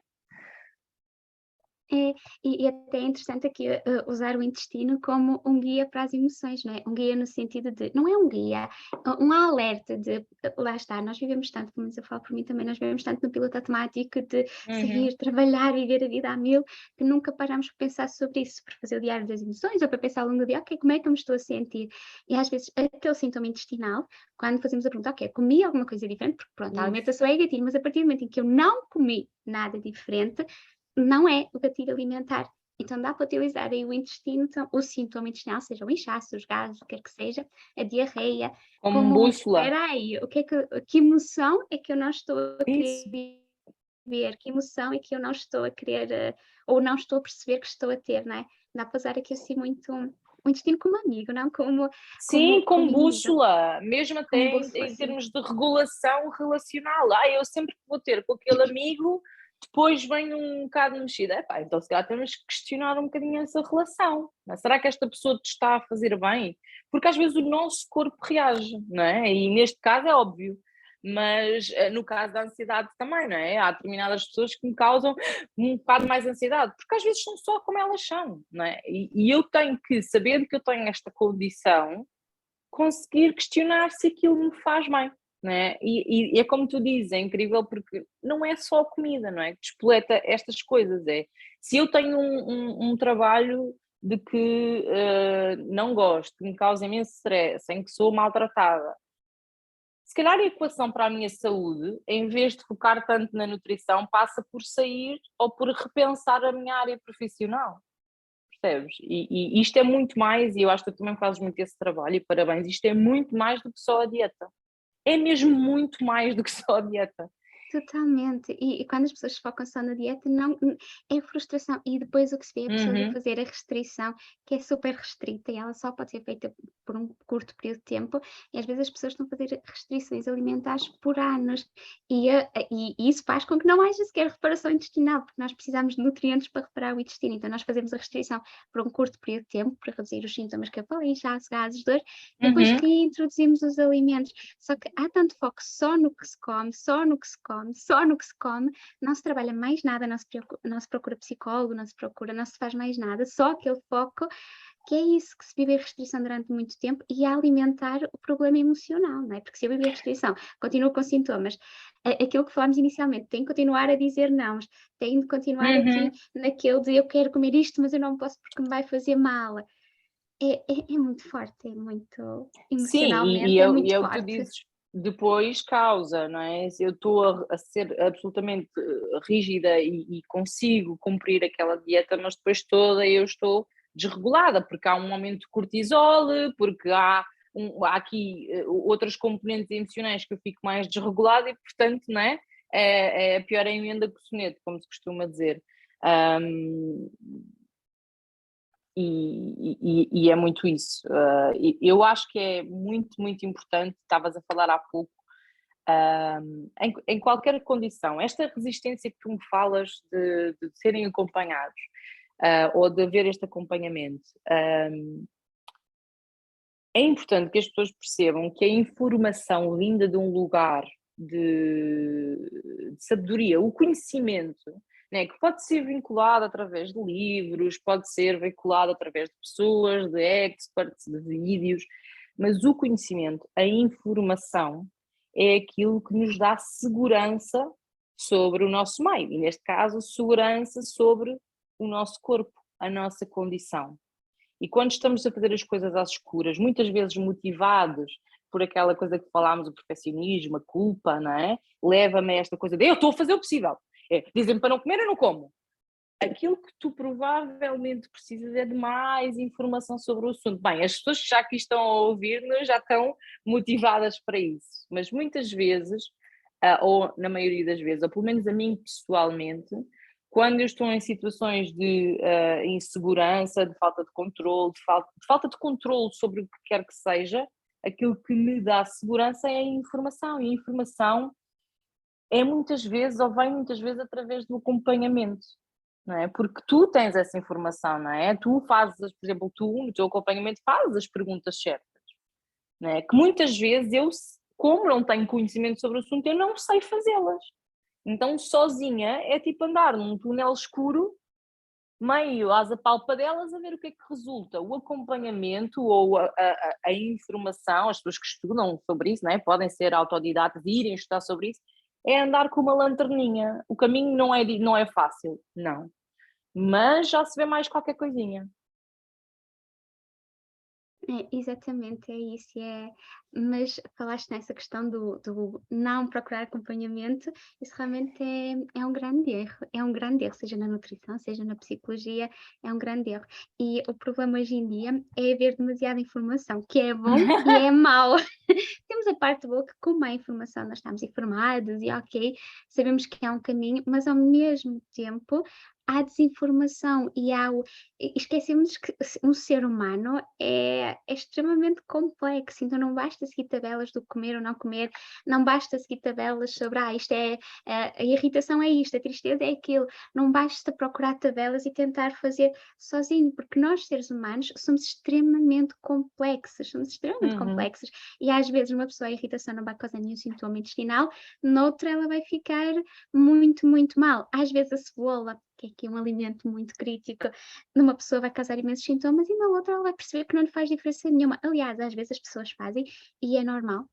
Speaker 1: E até é interessante aqui usar o intestino como um guia para as emoções, não é? Um guia no sentido de, não é um guia, um alerta de, lá está, nós vivemos tanto, pelo menos eu falo por mim também, nós vivemos tanto no piloto automático de sair, trabalhar, viver a vida a mil, que nunca paramos para pensar sobre isso, para fazer o diário das emoções ou para pensar ao longo do dia, ok, como é que eu me estou a sentir? E às vezes aquele sintoma intestinal, quando fazemos a pergunta, ok, comi alguma coisa diferente, porque pronto, a alimentação é gatilho, mas a partir do momento em que eu não comi nada diferente, não é o gatilho alimentar. Então dá para utilizar aí o intestino, então, o sintoma intestinal, seja o inchaço, os gases, o que quer que seja, a diarreia,
Speaker 2: Como
Speaker 1: como,
Speaker 2: bússola.
Speaker 1: espera aí, que emoção é que eu não estou a
Speaker 2: Isso.
Speaker 1: querer ver, que emoção é que eu não estou a querer, ou não estou a perceber que estou a ter, não é? Dá para usar aqui assim muito o intestino como amigo, não como,
Speaker 2: Sim,
Speaker 1: como
Speaker 2: como
Speaker 1: inimigo,
Speaker 2: bússola, mesmo até
Speaker 1: como
Speaker 2: em,
Speaker 1: bússola,
Speaker 2: em
Speaker 1: assim.
Speaker 2: termos de regulação relacional. Eu sempre que vou ter com aquele amigo, depois venho um bocado mexida. Epá, então se calhar temos que questionar um bocadinho essa relação. Não é? Será que esta pessoa te está a fazer bem? Porque às vezes o nosso corpo reage, não é? E neste caso é óbvio. Mas no caso da ansiedade também, não é? Há determinadas pessoas que me causam um bocado mais ansiedade, porque às vezes são só como elas são, não é? E eu tenho que, sabendo que eu tenho esta condição, conseguir questionar se aquilo me faz bem, não é? E é como tu dizes, é incrível porque não é só a comida, não é? Que despoleta estas coisas, é. Se eu tenho um trabalho de que não gosto, que me causa imenso stress, em que sou maltratada, se calhar a equação para a minha saúde, em vez de focar tanto na nutrição, passa por sair ou por repensar a minha área profissional, percebes? E isto é muito mais, e eu acho que tu também fazes muito esse trabalho, e parabéns, isto é muito mais do que só a dieta. É mesmo muito mais do que só a dieta.
Speaker 1: Totalmente. E quando as pessoas focam só na dieta, não, é frustração. E depois o que se vê é a pessoa a
Speaker 2: Uhum.
Speaker 1: fazer a restrição, que é super restrita e ela só pode ser feita por um curto período de tempo. E às vezes as pessoas estão a fazer restrições alimentares por anos. E isso faz com que não haja sequer reparação intestinal, porque nós precisamos de nutrientes para reparar o intestino. Então nós fazemos a restrição por um curto período de tempo, para reduzir os sintomas que eu falei, inchaço, gases, dor, e depois
Speaker 2: Uhum.
Speaker 1: reintroduzimos os alimentos. Só que há tanto foco só no que se come, só no que se come, só no que se come, não se trabalha mais nada, não se procura psicólogo, não se faz mais nada, só aquele foco, que é isso, que se viver restrição durante muito tempo e a alimentar o problema emocional, não é? Porque se eu viver restrição, continuo com sintomas, aquilo que falámos inicialmente, tenho que continuar a dizer não, tenho de continuar aqui
Speaker 2: Uhum.
Speaker 1: naquele de eu quero comer isto, mas eu não posso porque me vai fazer mal. É muito forte, é muito,
Speaker 2: Sim,
Speaker 1: emocionalmente, é
Speaker 2: e
Speaker 1: muito
Speaker 2: é o que tu
Speaker 1: forte.
Speaker 2: dizes, depois causa, não é? Se eu estou a ser absolutamente rígida e consigo cumprir aquela dieta, mas depois toda eu estou desregulada, porque há um aumento de cortisol, porque há aqui outras componentes emocionais que eu fico mais desregulada e, portanto, não é? É a pior emenda que o soneto, como se costuma dizer. Ahm, e é muito isso. Eu acho que é muito, muito importante, estavas a falar há pouco, em qualquer condição. Esta resistência que tu me falas de serem acompanhados, ou de haver este acompanhamento, é importante que as pessoas percebam que a informação vinda de um lugar de sabedoria, o conhecimento, né, que pode ser vinculado através de livros, pode ser vinculado através de pessoas, de experts, de vídeos, mas o conhecimento, a informação, é aquilo que nos dá segurança sobre o nosso meio, e neste caso, segurança sobre o nosso corpo, a nossa condição. E quando estamos a fazer as coisas às escuras, muitas vezes motivados por aquela coisa que falámos, o perfeccionismo, a culpa, não é? Leva-me a esta coisa de eu estou a fazer o possível. Dizem-me para não comer, eu não como. Aquilo que tu provavelmente precisas é de mais informação sobre o assunto. Bem, as pessoas que já aqui estão a ouvir-nos já estão motivadas para isso, mas muitas vezes, ou na maioria das vezes, ou pelo menos a mim pessoalmente, quando eu estou em situações de insegurança, de falta de controle, de falta de controle sobre o que quer que seja, aquilo que me dá segurança é a informação, e a informação é muitas vezes, ou vem muitas vezes através do acompanhamento, não é? Porque tu tens essa informação, não é? Tu fazes, por exemplo, tu no teu acompanhamento fazes as perguntas certas, não é? Que muitas vezes eu, como não tenho conhecimento sobre o assunto, eu não sei fazê-las. Então, sozinha, é tipo andar num túnel escuro, meio às apalpadelas, a ver o que é que resulta. O acompanhamento ou a informação, as pessoas que estudam sobre isso, não é? Podem ser autodidatas e irem estudar sobre isso, é andar com uma lanterninha. O caminho não é fácil, não. Mas já se vê mais qualquer coisinha.
Speaker 1: É, exatamente, é isso, mas falaste nessa questão do não procurar acompanhamento, isso realmente é um grande erro, seja na nutrição, seja na psicologia, é um grande erro. E o problema hoje em dia é haver demasiada informação, que é bom e é mau. Temos a parte boa que com má informação nós estamos informados e ok, sabemos que há um caminho, mas ao mesmo tempo há desinformação e esquecemos que um ser humano é extremamente complexo, então não basta seguir tabelas do comer ou não comer, não basta seguir tabelas sobre, isto a irritação é isto, a tristeza é aquilo, não basta procurar tabelas e tentar fazer sozinho, porque nós seres humanos somos extremamente complexos,
Speaker 2: Uhum.
Speaker 1: e às vezes uma pessoa a irritação não vai causar nenhum sintoma intestinal, noutra ela vai ficar muito, muito mal. Às vezes a cebola, que é aqui um alimento muito crítico, numa pessoa vai causar imensos sintomas e na outra ela vai perceber que não lhe faz diferença nenhuma. Aliás, às vezes as pessoas fazem e é normal.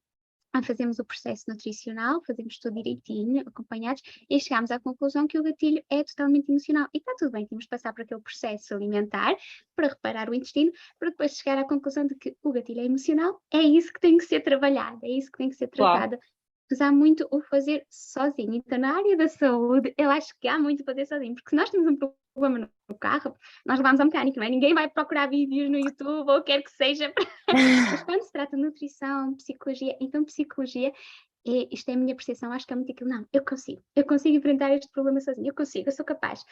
Speaker 1: Fazemos o processo nutricional, fazemos tudo direitinho, acompanhados, e chegamos à conclusão que o gatilho é totalmente emocional. E está tudo bem, temos de passar por aquele processo alimentar para reparar o intestino, para depois chegar à conclusão de que o gatilho é emocional, é isso que tem que ser trabalhado, é isso que tem que ser
Speaker 2: Claro.
Speaker 1: tratado. Mas há muito o fazer sozinho. Então, na área da saúde, eu acho que há muito o fazer sozinho, porque se nós temos um problema no carro, nós levamos ao mecânico, não é? Ninguém vai procurar vídeos no YouTube ou quer que seja. Mas quando se trata de nutrição, psicologia, então psicologia, isto é a minha percepção, acho que é muito aquilo, não, eu consigo enfrentar este problema sozinho, eu sou capaz.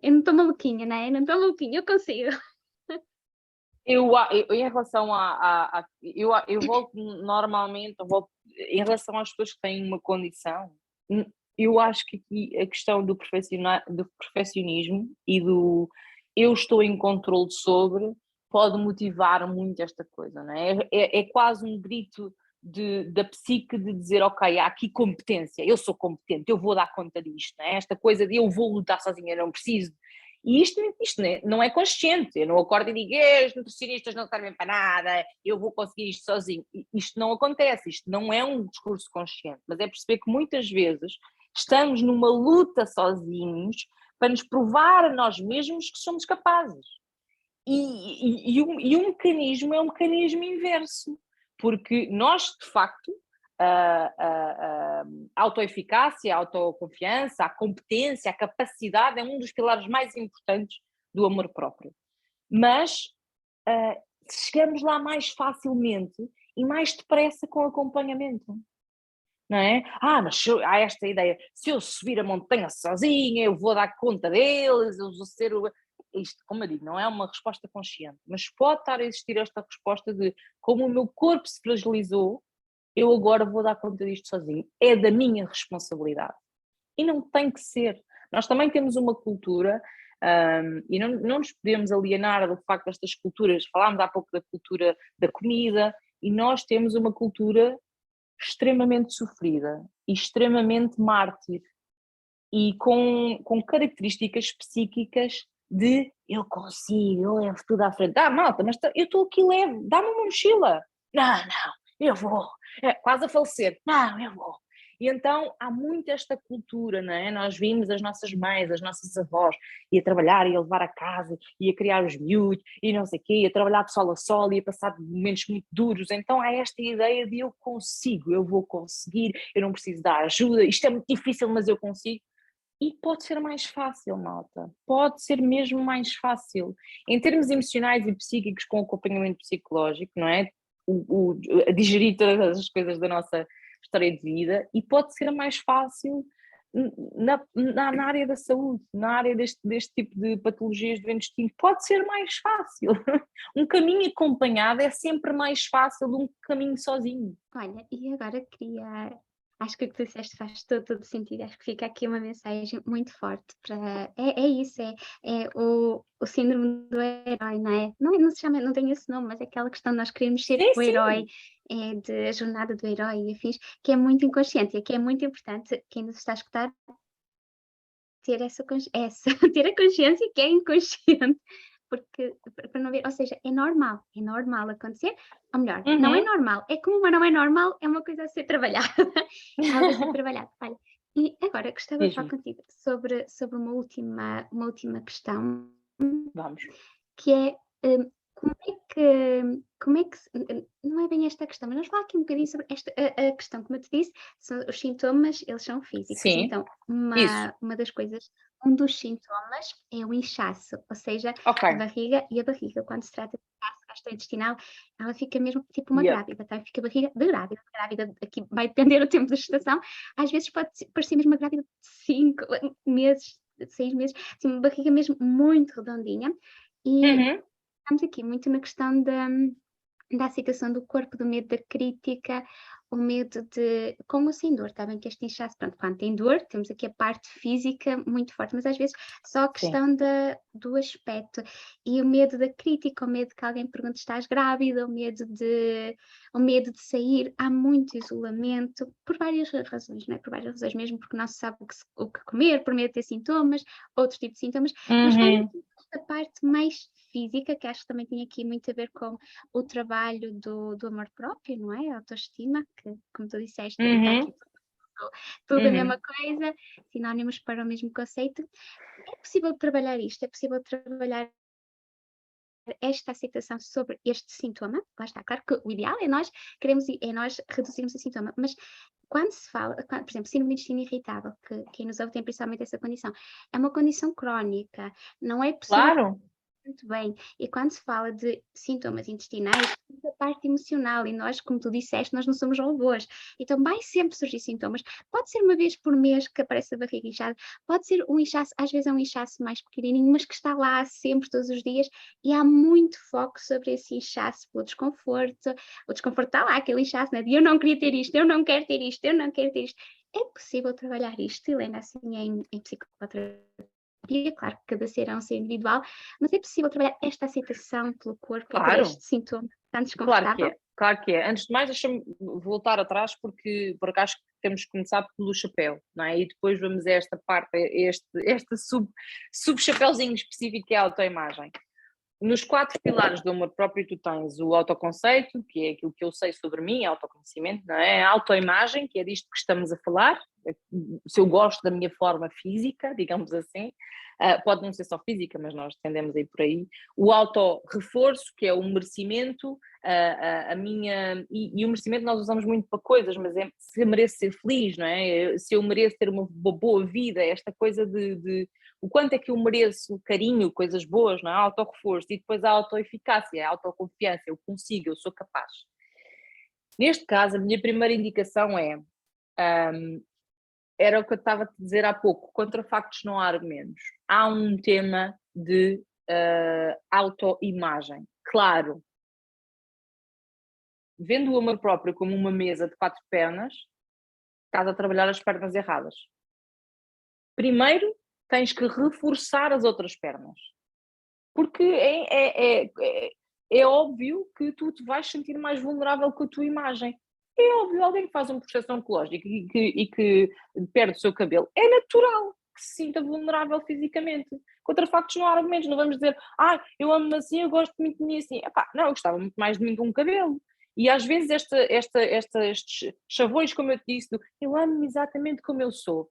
Speaker 1: Eu não estou maluquinha, não é? Eu não estou maluquinha, eu consigo.
Speaker 2: Em relação eu volto normalmente, eu volto, em relação às pessoas que têm uma condição, eu acho que aqui a questão do perfeccionismo e do eu estou em controle sobre, pode motivar muito esta coisa, não é? É quase um grito da psique de dizer, ok, há aqui competência, eu sou competente, eu vou dar conta disto, não é? Esta coisa de eu vou lutar sozinha, eu não preciso. E isto não é consciente. Eu não acordo e digo, os nutricionistas não servem para nada, eu vou conseguir isto sozinho. Isto não acontece, isto não é um discurso consciente, mas é perceber que muitas vezes estamos numa luta sozinhos para nos provar a nós mesmos que somos capazes. E o mecanismo é um mecanismo inverso, porque nós, de facto, a autoeficácia, a autoconfiança, a competência, a capacidade é um dos pilares mais importantes do amor próprio. Mas chegamos lá mais facilmente e mais depressa com acompanhamento. Não é? Mas há esta ideia, se eu subir a montanha sozinha, eu vou dar conta deles, eu vou ser o... Isto, como eu digo, não é uma resposta consciente, mas pode estar a existir esta resposta de como o meu corpo se fragilizou, eu agora vou dar conta disto sozinho, é da minha responsabilidade. E não tem que ser. Nós também temos uma cultura, e não nos podemos alienar do facto destas culturas, falámos há pouco da cultura da comida, e nós temos uma cultura extremamente sofrida e extremamente mártir, e com características psíquicas de eu consigo, eu levo tudo à frente. Malta, mas eu estou aqui levo, dá-me uma mochila. Não, eu vou. É, quase a falecer. Não, eu vou. E então há muito esta cultura, não é? Nós vimos as nossas mães, as nossas avós, ia trabalhar, ia levar a casa, ia criar os miúdos, e não sei o quê, ia trabalhar de sol a sol, ia passar momentos muito duros. Então há esta ideia de eu consigo, eu vou conseguir, eu não preciso dar ajuda, isto é muito difícil, mas eu consigo. E pode ser mais fácil, malta. Pode ser mesmo mais fácil. Em termos emocionais e psíquicos, com acompanhamento psicológico, não é? A digerir todas as coisas da nossa história de vida, e pode ser mais fácil na área da saúde, na área deste tipo de patologias do intestino. Pode ser mais fácil. Um caminho acompanhado é sempre mais fácil de um caminho sozinho.
Speaker 1: Olha, e agora queria. Acho que o que tu disseste faz todo sentido. Acho que fica aqui uma mensagem muito forte para. É isso, é o síndrome do herói, não é? Não se chama, não tem esse nome, mas é aquela questão de nós queremos ser
Speaker 2: Sim,
Speaker 1: o herói,
Speaker 2: sim.
Speaker 1: de a jornada do herói e afins, que é muito inconsciente e que é muito importante quem nos está a escutar ter ter a consciência que é inconsciente, porque para não ver, ou seja, é normal acontecer, ou melhor, não é
Speaker 2: Uhum.
Speaker 1: normal, é como, mas não é normal, é uma coisa a ser trabalhada, é algo a ser trabalhado. Olha, e agora gostava de falar
Speaker 2: Diz-me,
Speaker 1: contigo sobre uma última questão,
Speaker 2: vamos.
Speaker 1: que é, como é que não é bem esta questão, mas vamos falar aqui um bocadinho sobre a questão, como eu te disse, são os sintomas, eles são físicos,
Speaker 2: Sim,
Speaker 1: então
Speaker 2: isso.
Speaker 1: uma das coisas, um dos sintomas é o inchaço, ou seja,
Speaker 2: Ok.
Speaker 1: a barriga quando se trata de inchaço gastrointestinal, ela fica mesmo tipo uma
Speaker 2: Yep.
Speaker 1: grávida, tá, fica a barriga de grávida, aqui vai depender do tempo da gestação, às vezes pode parecer mesmo uma grávida de 5 meses, de 6 meses, assim, uma barriga mesmo muito redondinha, e
Speaker 2: Uhum.
Speaker 1: estamos aqui muito na questão da aceitação do corpo, do medo da crítica, o medo de com ou sem dor, está bem que este inchaço, pronto, quando tem dor, temos aqui a parte física muito forte, mas às vezes só a
Speaker 2: Sim.
Speaker 1: questão do aspecto e o medo da crítica, o medo que alguém pergunte: "Estás grávida?", o medo de sair, há muito isolamento, por várias razões, não é, por várias razões, mesmo porque não se sabe o que comer, por medo de ter sintomas, outro tipo de sintomas, mas vai
Speaker 2: Uhum.
Speaker 1: muito esta parte mais física, que acho que também tem aqui muito a ver com o trabalho do amor próprio, não é? A autoestima, que, como tu disseste, também está aqui
Speaker 2: Uhum.
Speaker 1: tudo a mesma
Speaker 2: Uhum.
Speaker 1: coisa, sinónimos para o mesmo conceito. É possível trabalhar isto? É possível trabalhar esta aceitação sobre este sintoma? Lá está, claro que o ideal é nós reduzirmos o sintoma, mas quando se fala, por exemplo, síndrome de intestino irritável, que quem nos ouve tem principalmente essa condição, é uma condição crónica, não é possível
Speaker 2: Claro.
Speaker 1: muito bem. E quando se fala de sintomas intestinais, a parte emocional, e nós, como tu disseste, nós não somos robôs. Então vai sempre surgir sintomas. Pode ser uma vez por mês que aparece a barriga inchada, pode ser um inchaço, às vezes é um inchaço mais pequenininho, mas que está lá sempre, todos os dias, e há muito foco sobre esse inchaço pelo desconforto. O desconforto está lá, aquele inchaço, né? De eu não queria ter isto, eu não quero ter isto, eu não quero ter isto. É possível trabalhar isto, Helena, assim, em psicoterapia? Claro que cada ser é um ser individual, mas é possível trabalhar esta aceitação pelo corpo por
Speaker 2: Claro.
Speaker 1: este sintoma tão
Speaker 2: Claro que
Speaker 1: desconfortável?
Speaker 2: é. Claro que é. Antes de mais, deixa-me voltar atrás, porque acho que temos que começar pelo chapéu, não é? E depois vamos a esta parte, este sub-chapéuzinho específico que é a autoimagem. Nos 4 pilares do amor próprio, tu tens o autoconceito, que é aquilo que eu sei sobre mim, autoconhecimento, não é? A autoimagem, que é disto que estamos a falar, se eu gosto da minha forma física, digamos assim, pode não ser só física, mas nós tendemos a ir por aí. O auto-reforço, que é o merecimento, a minha. E o merecimento nós usamos muito para coisas, mas é se eu mereço ser feliz, não é? Se eu mereço ter uma boa vida, esta coisa de o quanto é que eu mereço carinho, coisas boas, não é? Auto-reforço, e depois a auto-eficácia, a autoconfiança, eu consigo, eu sou capaz. Neste caso, a minha primeira indicação era o que eu estava a te dizer há pouco, contra factos não há argumentos. Há um tema de autoimagem. Claro, vendo o amor próprio como uma mesa de 4 pernas, estás a trabalhar as pernas erradas. Primeiro, tens que reforçar as outras pernas. Porque é óbvio que tu te vais sentir mais vulnerável com a tua imagem. É óbvio, alguém que faz um processo oncológico e que perde o seu cabelo, é natural que se sinta vulnerável fisicamente. Contra factos não há argumentos, não vamos dizer, eu amo-me assim, eu gosto muito de mim assim. Epá, não, eu gostava muito mais de mim com um cabelo. E às vezes estes chavões, como eu te disse, eu amo-me exatamente como eu sou.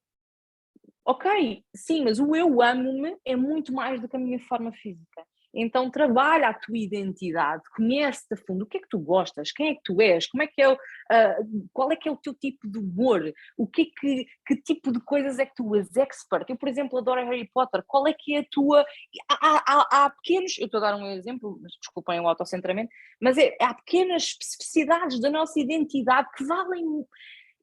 Speaker 2: Ok, sim, mas o eu amo-me é muito mais do que a minha forma física. Então trabalha a tua identidade, conhece-te a fundo, o que é que tu gostas, quem é que tu és, como é que é qual é que é o teu tipo de humor, que tipo de coisas é que tu és expert. Eu, por exemplo, adoro Harry Potter, qual é que é a tua... Há pequenos, eu estou a dar um exemplo, mas desculpem o autocentramento, mas há pequenas especificidades da nossa identidade que valem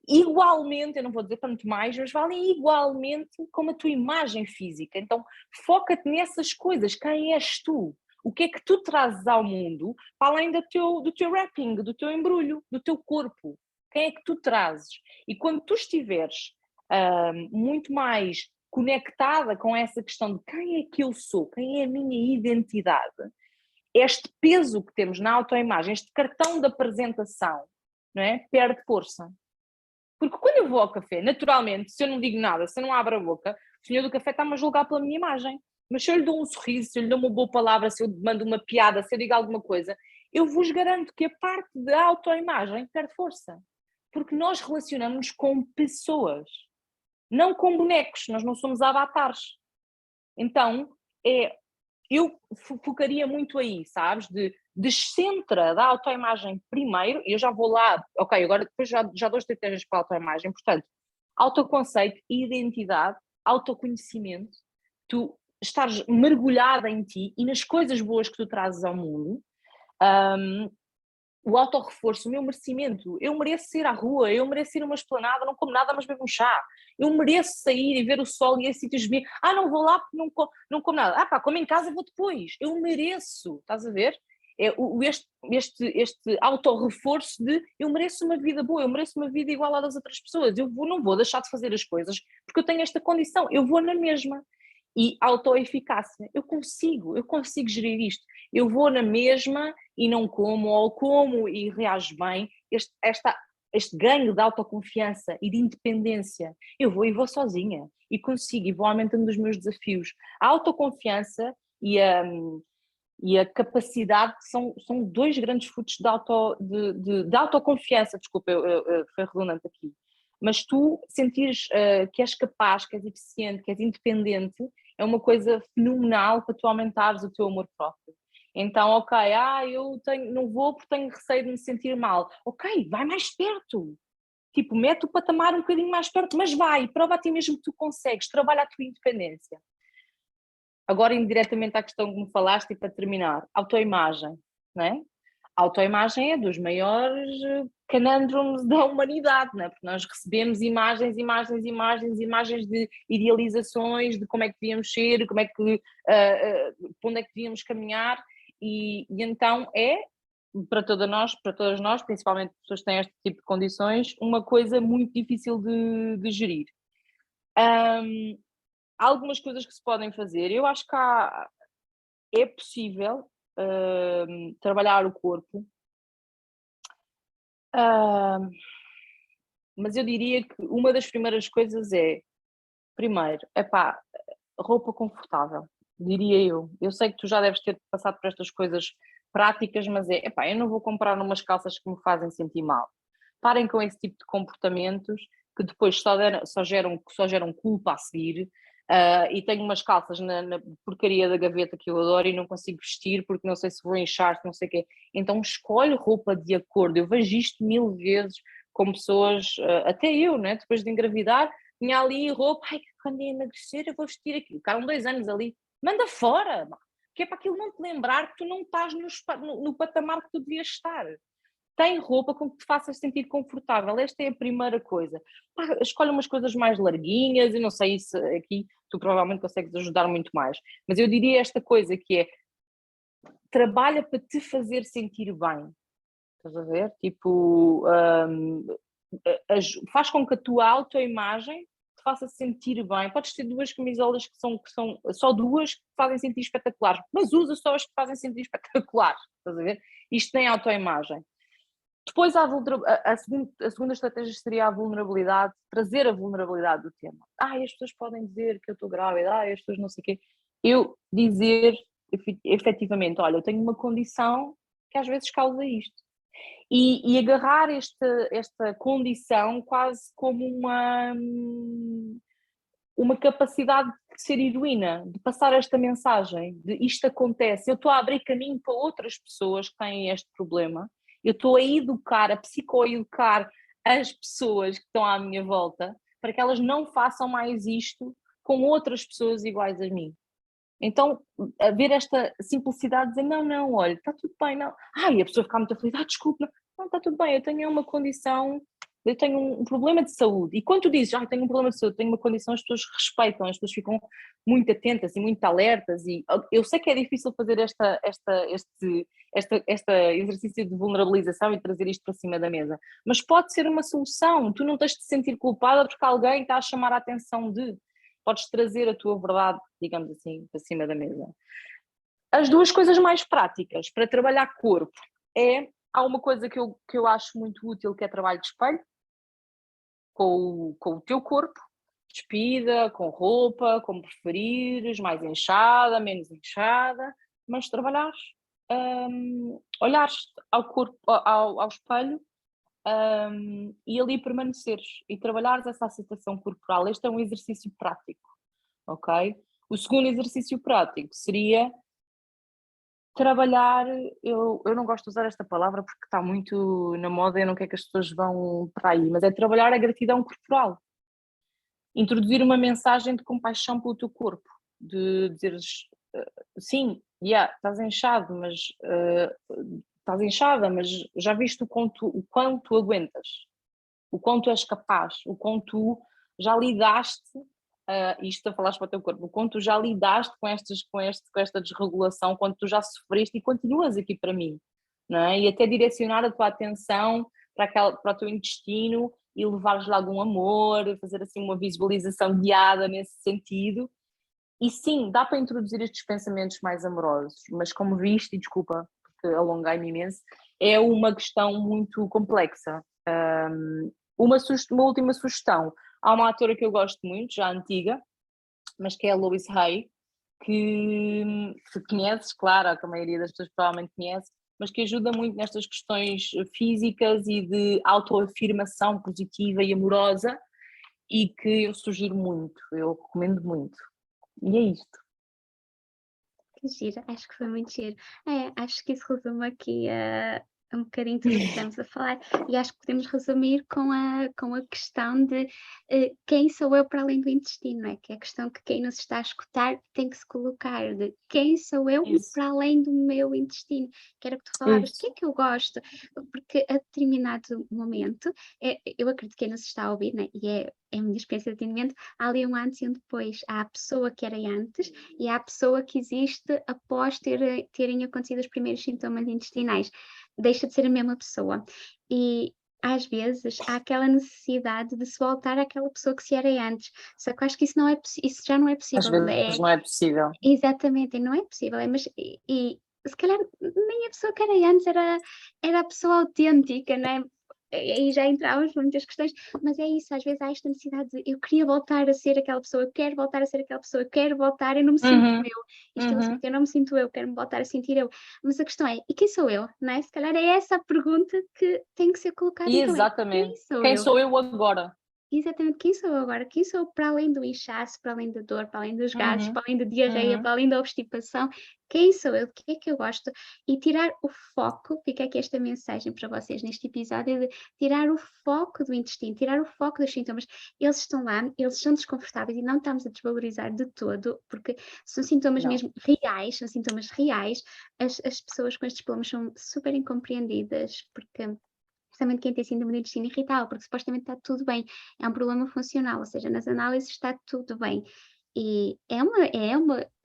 Speaker 2: igualmente, eu não vou dizer tanto mais, mas valem igualmente como a tua imagem física. Então foca-te nessas coisas, quem és tu? O que é que tu trazes ao mundo, para além do teu wrapping, do teu embrulho, do teu corpo? Quem é que tu trazes? E quando tu estiveres muito mais conectada com essa questão de quem é que eu sou, quem é a minha identidade, este peso que temos na autoimagem, este cartão de apresentação, não é? Perde força. Porque quando eu vou ao café, naturalmente, se eu não digo nada, se eu não abro a boca, o senhor do café está-me a julgar pela minha imagem. Mas se eu lhe dou um sorriso, se eu lhe dou uma boa palavra, se eu mando uma piada, se eu digo alguma coisa, eu vos garanto que a parte da autoimagem perde força. Porque nós relacionamos com pessoas, não com bonecos, nós não somos avatares. Então, eu focaria muito aí, sabes? De descentra da autoimagem primeiro, e eu já vou lá, ok, agora depois já dou estratégias para a autoimagem, portanto, autoconceito, identidade, autoconhecimento, tu estares mergulhada em ti e nas coisas boas que tu trazes ao mundo, o autorreforço, o meu merecimento, eu mereço ir à rua, eu mereço ir a uma esplanada, não como nada, mas bebo um chá, eu mereço sair e ver o sol e ir a sítios bem, não vou lá porque não como nada, como em casa vou depois, eu mereço, estás a ver? Este autorreforço de eu mereço uma vida boa, eu mereço uma vida igual à das outras pessoas, não vou deixar de fazer as coisas porque eu tenho esta condição, eu vou na mesma. E autoeficácia, eu consigo gerir isto, eu vou na mesma e não como, ou como e reajo bem, este ganho de autoconfiança e de independência, eu vou sozinha e consigo e vou aumentando os meus desafios. A autoconfiança e a capacidade são 2 grandes frutos de autoconfiança, desculpa, foi redundante aqui, mas tu sentires que és capaz, que és eficiente, que és independente, é uma coisa fenomenal para tu aumentares o teu amor próprio. Então, ok, não vou porque tenho receio de me sentir mal. Ok, vai mais perto. Tipo, mete o patamar um bocadinho mais perto, mas vai, prova a ti mesmo que tu consegues, trabalha a tua independência. Agora, indiretamente à questão que me falaste e para terminar, autoimagem, não é? A autoimagem é dos maiores conundrums da humanidade, não é? Porque nós recebemos imagens de idealizações, de como é que devíamos ser, como é que, para onde é que devíamos caminhar, e então para todas nós, principalmente pessoas que têm este tipo de condições, uma coisa muito difícil de gerir. Há algumas coisas que se podem fazer, eu acho que é possível trabalhar o corpo, mas eu diria que uma das primeiras coisas primeiro, roupa confortável, diria eu. Eu sei que tu já deves ter passado por estas coisas práticas, mas eu não vou comprar umas calças que me fazem sentir mal. Parem com esse tipo de comportamentos que depois só geram culpa a seguir. E tenho umas calças na porcaria da gaveta que eu adoro e não consigo vestir porque não sei se vou inchar, se não sei o quê. Então escolhe roupa de acordo. Eu vejo isto 1000 vezes com pessoas, até eu, né? Depois de engravidar, tinha ali roupa, quando emagrecer eu vou vestir aquilo. Ficaram 2 anos ali. Manda fora, que é para aquilo não te lembrar que tu não estás no patamar que tu devias estar. Tem roupa com que te faças sentir confortável. Esta é a primeira coisa. Escolhe umas coisas mais larguinhas, eu não sei se aqui tu provavelmente consegues ajudar muito mais, mas eu diria esta coisa que trabalha para te fazer sentir bem. estás a ver? Tipo, faz com que a tua autoimagem te faça sentir bem. Podes ter duas camisolas que são só duas que te fazem sentir espetaculares, mas usa só as que te fazem sentir espetaculares, estás a ver? Isto tem autoimagem. Depois a segunda estratégia seria a vulnerabilidade, trazer a vulnerabilidade do tema. As pessoas podem dizer que eu estou grávida, as pessoas não sei o quê. Eu dizer efetivamente, olha, eu tenho uma condição que às vezes causa isto. E agarrar esta condição quase como uma capacidade de ser heroína, de passar esta mensagem, de isto acontece, eu estou a abrir caminho para outras pessoas que têm este problema, eu estou a educar, a psicoeducar as pessoas que estão à minha volta para que elas não façam mais isto com outras pessoas iguais a mim. Então, haver esta simplicidade de dizer, não, olha, está tudo bem, não. E a pessoa fica muito aflita, desculpa, não, está tudo bem, eu tenho uma condição, eu tenho um problema de saúde. E quando tu dizes, tenho um problema de saúde, tenho uma condição, as pessoas respeitam, as pessoas ficam muito atentas e muito alertas. E eu sei que é difícil fazer este exercício de vulnerabilização e trazer isto para cima da mesa, mas pode ser uma solução. Tu não tens de te sentir culpada porque alguém está a chamar a atenção de... Podes trazer a tua verdade, digamos assim, para cima da mesa. As duas coisas mais práticas para trabalhar corpo há uma coisa que eu acho muito útil, que é trabalho de espelho, com o teu corpo, despida, com roupa, como preferires, mais inchada, menos inchada, mas trabalhares, olhares ao corpo, ao espelho, e ali permaneceres e trabalhares essa aceitação corporal. Este é um exercício prático, ok? O segundo exercício prático seria trabalhar, eu não gosto de usar esta palavra porque está muito na moda e eu não quero que as pessoas vão para aí, mas é trabalhar a gratidão corporal. Introduzir uma mensagem de compaixão pelo teu corpo, de dizeres, sim, estás inchado, mas... estás inchada, mas já viste o quanto aguentas, o quanto és capaz, o quanto já lidaste, isto a falares para o teu corpo, o quanto já lidaste com esta desregulação, quanto tu já sofreste e continuas aqui para mim, não é? E até direcionar a tua atenção para o teu intestino e levares lá algum amor, fazer assim uma visualização guiada nesse sentido. E sim, dá para introduzir estes pensamentos mais amorosos, mas como viste, e desculpa porque alonguei-me imenso, é uma questão muito complexa. Uma última sugestão, há uma atora que eu gosto muito, já antiga, mas que é a Louise Hay, que conheces, claro, que a maioria das pessoas provavelmente conhece, mas que ajuda muito nestas questões físicas e de autoafirmação positiva e amorosa, e que eu sugiro muito, eu recomendo muito. E é isto.
Speaker 1: Que giro, acho que foi muito giro. Acho que isso resume aqui um bocadinho tudo o que estamos a falar, e acho que podemos resumir com a questão de quem sou eu para além do intestino, não é? Que é a questão que quem nos está a escutar tem que se colocar, de quem sou eu para além do meu intestino, que era o que tu falavas, o que é que eu gosto, porque a determinado momento, eu acredito que quem nos está a ouvir, né? E é a minha experiência de atendimento, há ali um antes e um depois, há a pessoa que era antes e há a pessoa que existe após terem acontecido os primeiros sintomas intestinais. Deixa de ser a mesma pessoa. E às vezes há aquela necessidade de se voltar àquela pessoa que se era antes. Só que eu acho que isso já não é possível.
Speaker 2: Às vezes não é possível.
Speaker 1: Exatamente, não é possível. Mas se calhar nem a pessoa que era antes era a pessoa autêntica, não é? E já entrávamos por muitas questões, mas é isso, às vezes há esta necessidade de eu queria voltar a ser aquela pessoa, eu quero voltar a ser aquela pessoa, eu quero voltar, eu não me sinto eu não me sinto eu, quero-me voltar a sentir eu. Mas a questão é, e quem sou eu? Não é? Se calhar é essa a pergunta que tem que ser colocada.
Speaker 2: Exatamente.
Speaker 1: Então, quem
Speaker 2: sou eu agora?
Speaker 1: Exatamente, quem sou eu agora? Quem sou eu para além do inchaço, para além da dor, para além dos gases, para além da diarreia, para além da obstipação? Quem sou eu? O que é que eu gosto? E tirar o foco, fica aqui esta mensagem para vocês neste episódio, de tirar o foco do intestino, tirar o foco dos sintomas. Eles estão lá, eles são desconfortáveis e não estamos a desvalorizar de todo, porque são sintomas mesmo reais, são sintomas reais. As pessoas com estes problemas são super incompreendidas, porque... Justamente quem tem síndrome do intestino irritável, porque supostamente está tudo bem, é um problema funcional, ou seja, nas análises está tudo bem. E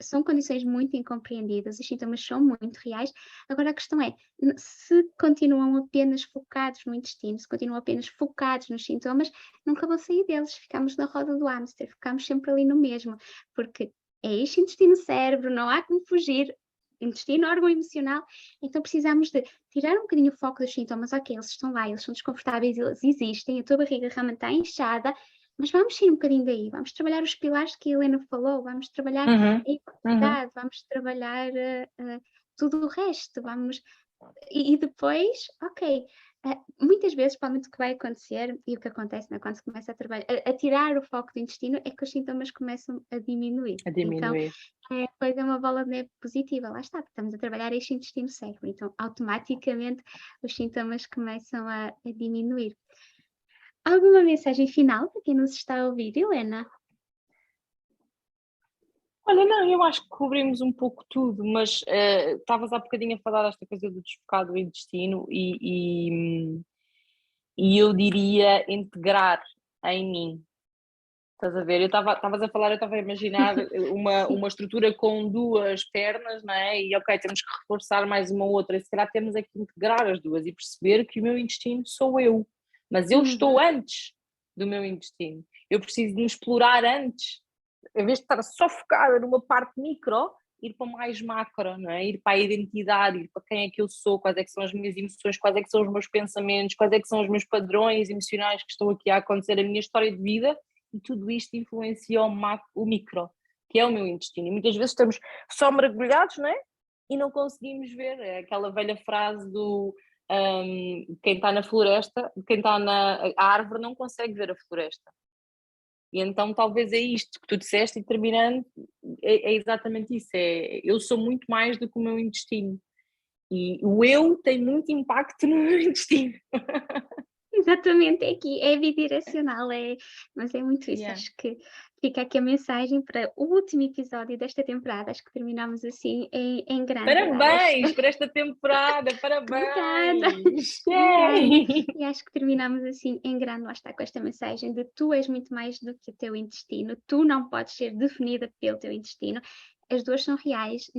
Speaker 1: são condições muito incompreendidas, os sintomas são muito reais. Agora a questão é, se continuam apenas focados no intestino, se continuam apenas focados nos sintomas, nunca vão sair deles, ficamos na roda do hamster, ficamos sempre ali no mesmo, porque é isto, intestino-cérebro, não há como fugir, intestino, órgão emocional, então precisamos de tirar um bocadinho o foco dos sintomas. Ok, eles estão lá, eles são desconfortáveis, eles existem, a tua barriga realmente está inchada, mas vamos sair um bocadinho daí, vamos trabalhar os pilares que a Helena falou, vamos trabalhar a equidade, vamos trabalhar tudo o resto, e depois, ok, muitas vezes, provavelmente o que vai acontecer, e o que acontece, né, quando se começa a trabalhar, a tirar o foco do intestino, é que os sintomas começam a diminuir.
Speaker 2: A
Speaker 1: Então,
Speaker 2: diminuir.
Speaker 1: depois é uma bola de neve positiva, lá está, porque estamos a trabalhar este intestino-cérebro, então automaticamente os sintomas começam a diminuir. Alguma mensagem final para quem nos está a ouvir, Helena?
Speaker 2: Olha, não, eu acho que cobrimos um pouco tudo, mas estavas há bocadinho a falar desta coisa do desfocar do intestino e eu diria integrar em mim. Estás a ver? Estavas a falar, eu estava a imaginar uma estrutura com duas pernas, não é? E ok, temos que reforçar mais uma outra, e se calhar temos é que integrar as duas e perceber que o meu intestino sou eu, mas eu estou antes do meu intestino. Eu preciso de me explorar antes, em vez de estar só focada numa parte micro, ir para mais macro, não é? Ir para a identidade, ir para quem é que eu sou, quais é que são as minhas emoções, quais é que são os meus pensamentos, quais é que são os meus padrões emocionais que estão aqui a acontecer, a minha história de vida, e tudo isto influencia o micro, que é o meu intestino. E muitas vezes estamos só mergulhados, não é? E não conseguimos ver. É aquela velha frase do quem está na floresta, quem está a árvore não consegue ver a floresta. E então talvez é isto que tu disseste, e terminando, é exatamente isso, eu sou muito mais do que o meu intestino, e o eu tem muito impacto no meu intestino.
Speaker 1: Exatamente, é aqui, é bidirecional, mas é muito isso.
Speaker 2: Yeah.
Speaker 1: Acho que fica aqui a mensagem para o último episódio desta temporada. Acho que terminamos assim em grande.
Speaker 2: Parabéns por esta temporada,
Speaker 1: Obrigada.
Speaker 2: parabéns!
Speaker 1: E acho que terminamos assim em grande, lá está, com esta mensagem de tu és muito mais do que o teu intestino, tu não podes ser definida pelo teu intestino. As duas são reais,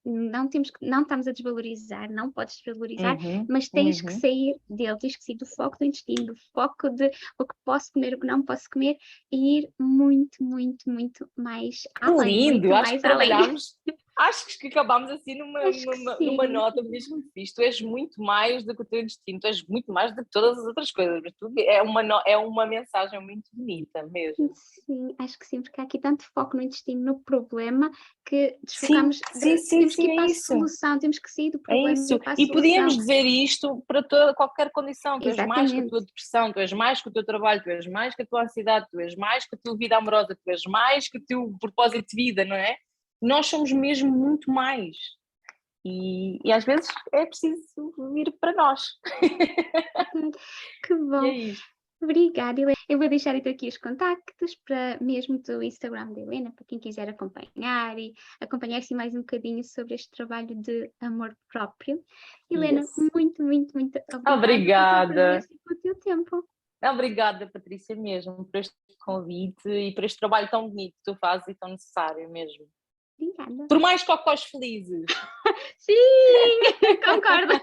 Speaker 1: não estamos a desvalorizar, não podes desvalorizar, mas tens que sair dele, tens que sair do foco do intestino, do foco de o que posso comer, o que não posso comer, e ir muito, muito, muito mais além.
Speaker 2: Lindo,
Speaker 1: Muito
Speaker 2: acho
Speaker 1: mais
Speaker 2: que
Speaker 1: além.
Speaker 2: trabalhámos, acho que acabámos assim
Speaker 1: Acho que
Speaker 2: numa
Speaker 1: sim.
Speaker 2: nota mesmo fixe. Tu és muito mais do que o teu intestino, tu és muito mais do que todas as outras coisas, mas é uma mensagem muito bonita mesmo.
Speaker 1: Sim, acho que sim, porque há aqui tanto foco no intestino, no problema, que
Speaker 2: Sim,
Speaker 1: desfocamos,
Speaker 2: sim,
Speaker 1: temos que
Speaker 2: sim,
Speaker 1: ir
Speaker 2: é
Speaker 1: para a
Speaker 2: isso.
Speaker 1: solução, temos que sair do
Speaker 2: É
Speaker 1: problema e
Speaker 2: isso.
Speaker 1: ir para a
Speaker 2: E podíamos
Speaker 1: solução.
Speaker 2: dizer isto para qualquer condição. Tu és mais que a tua
Speaker 1: Exatamente.
Speaker 2: depressão, tu és mais que o teu trabalho, tu és mais que a tua ansiedade, tu és mais que a tua vida amorosa, tu és mais que o teu propósito de vida, não é? Nós somos mesmo muito mais. E às vezes é preciso vir para nós.
Speaker 1: Que
Speaker 2: E é
Speaker 1: bom.
Speaker 2: isto.
Speaker 1: Obrigada, Helena. Eu vou deixar então aqui os contactos para mesmo do Instagram da Helena, para quem quiser acompanhar e acompanhar assim mais um bocadinho sobre este trabalho de amor próprio. Helena,
Speaker 2: Yes.
Speaker 1: muito, muito, muito obrigada pela tua
Speaker 2: Obrigada.
Speaker 1: presença e pelo teu tempo.
Speaker 2: Obrigada, Patrícia, mesmo, por este convite e por este trabalho tão bonito que tu fazes e tão necessário mesmo.
Speaker 1: Obrigada.
Speaker 2: Por mais cocós felizes.
Speaker 1: Sim, concordo.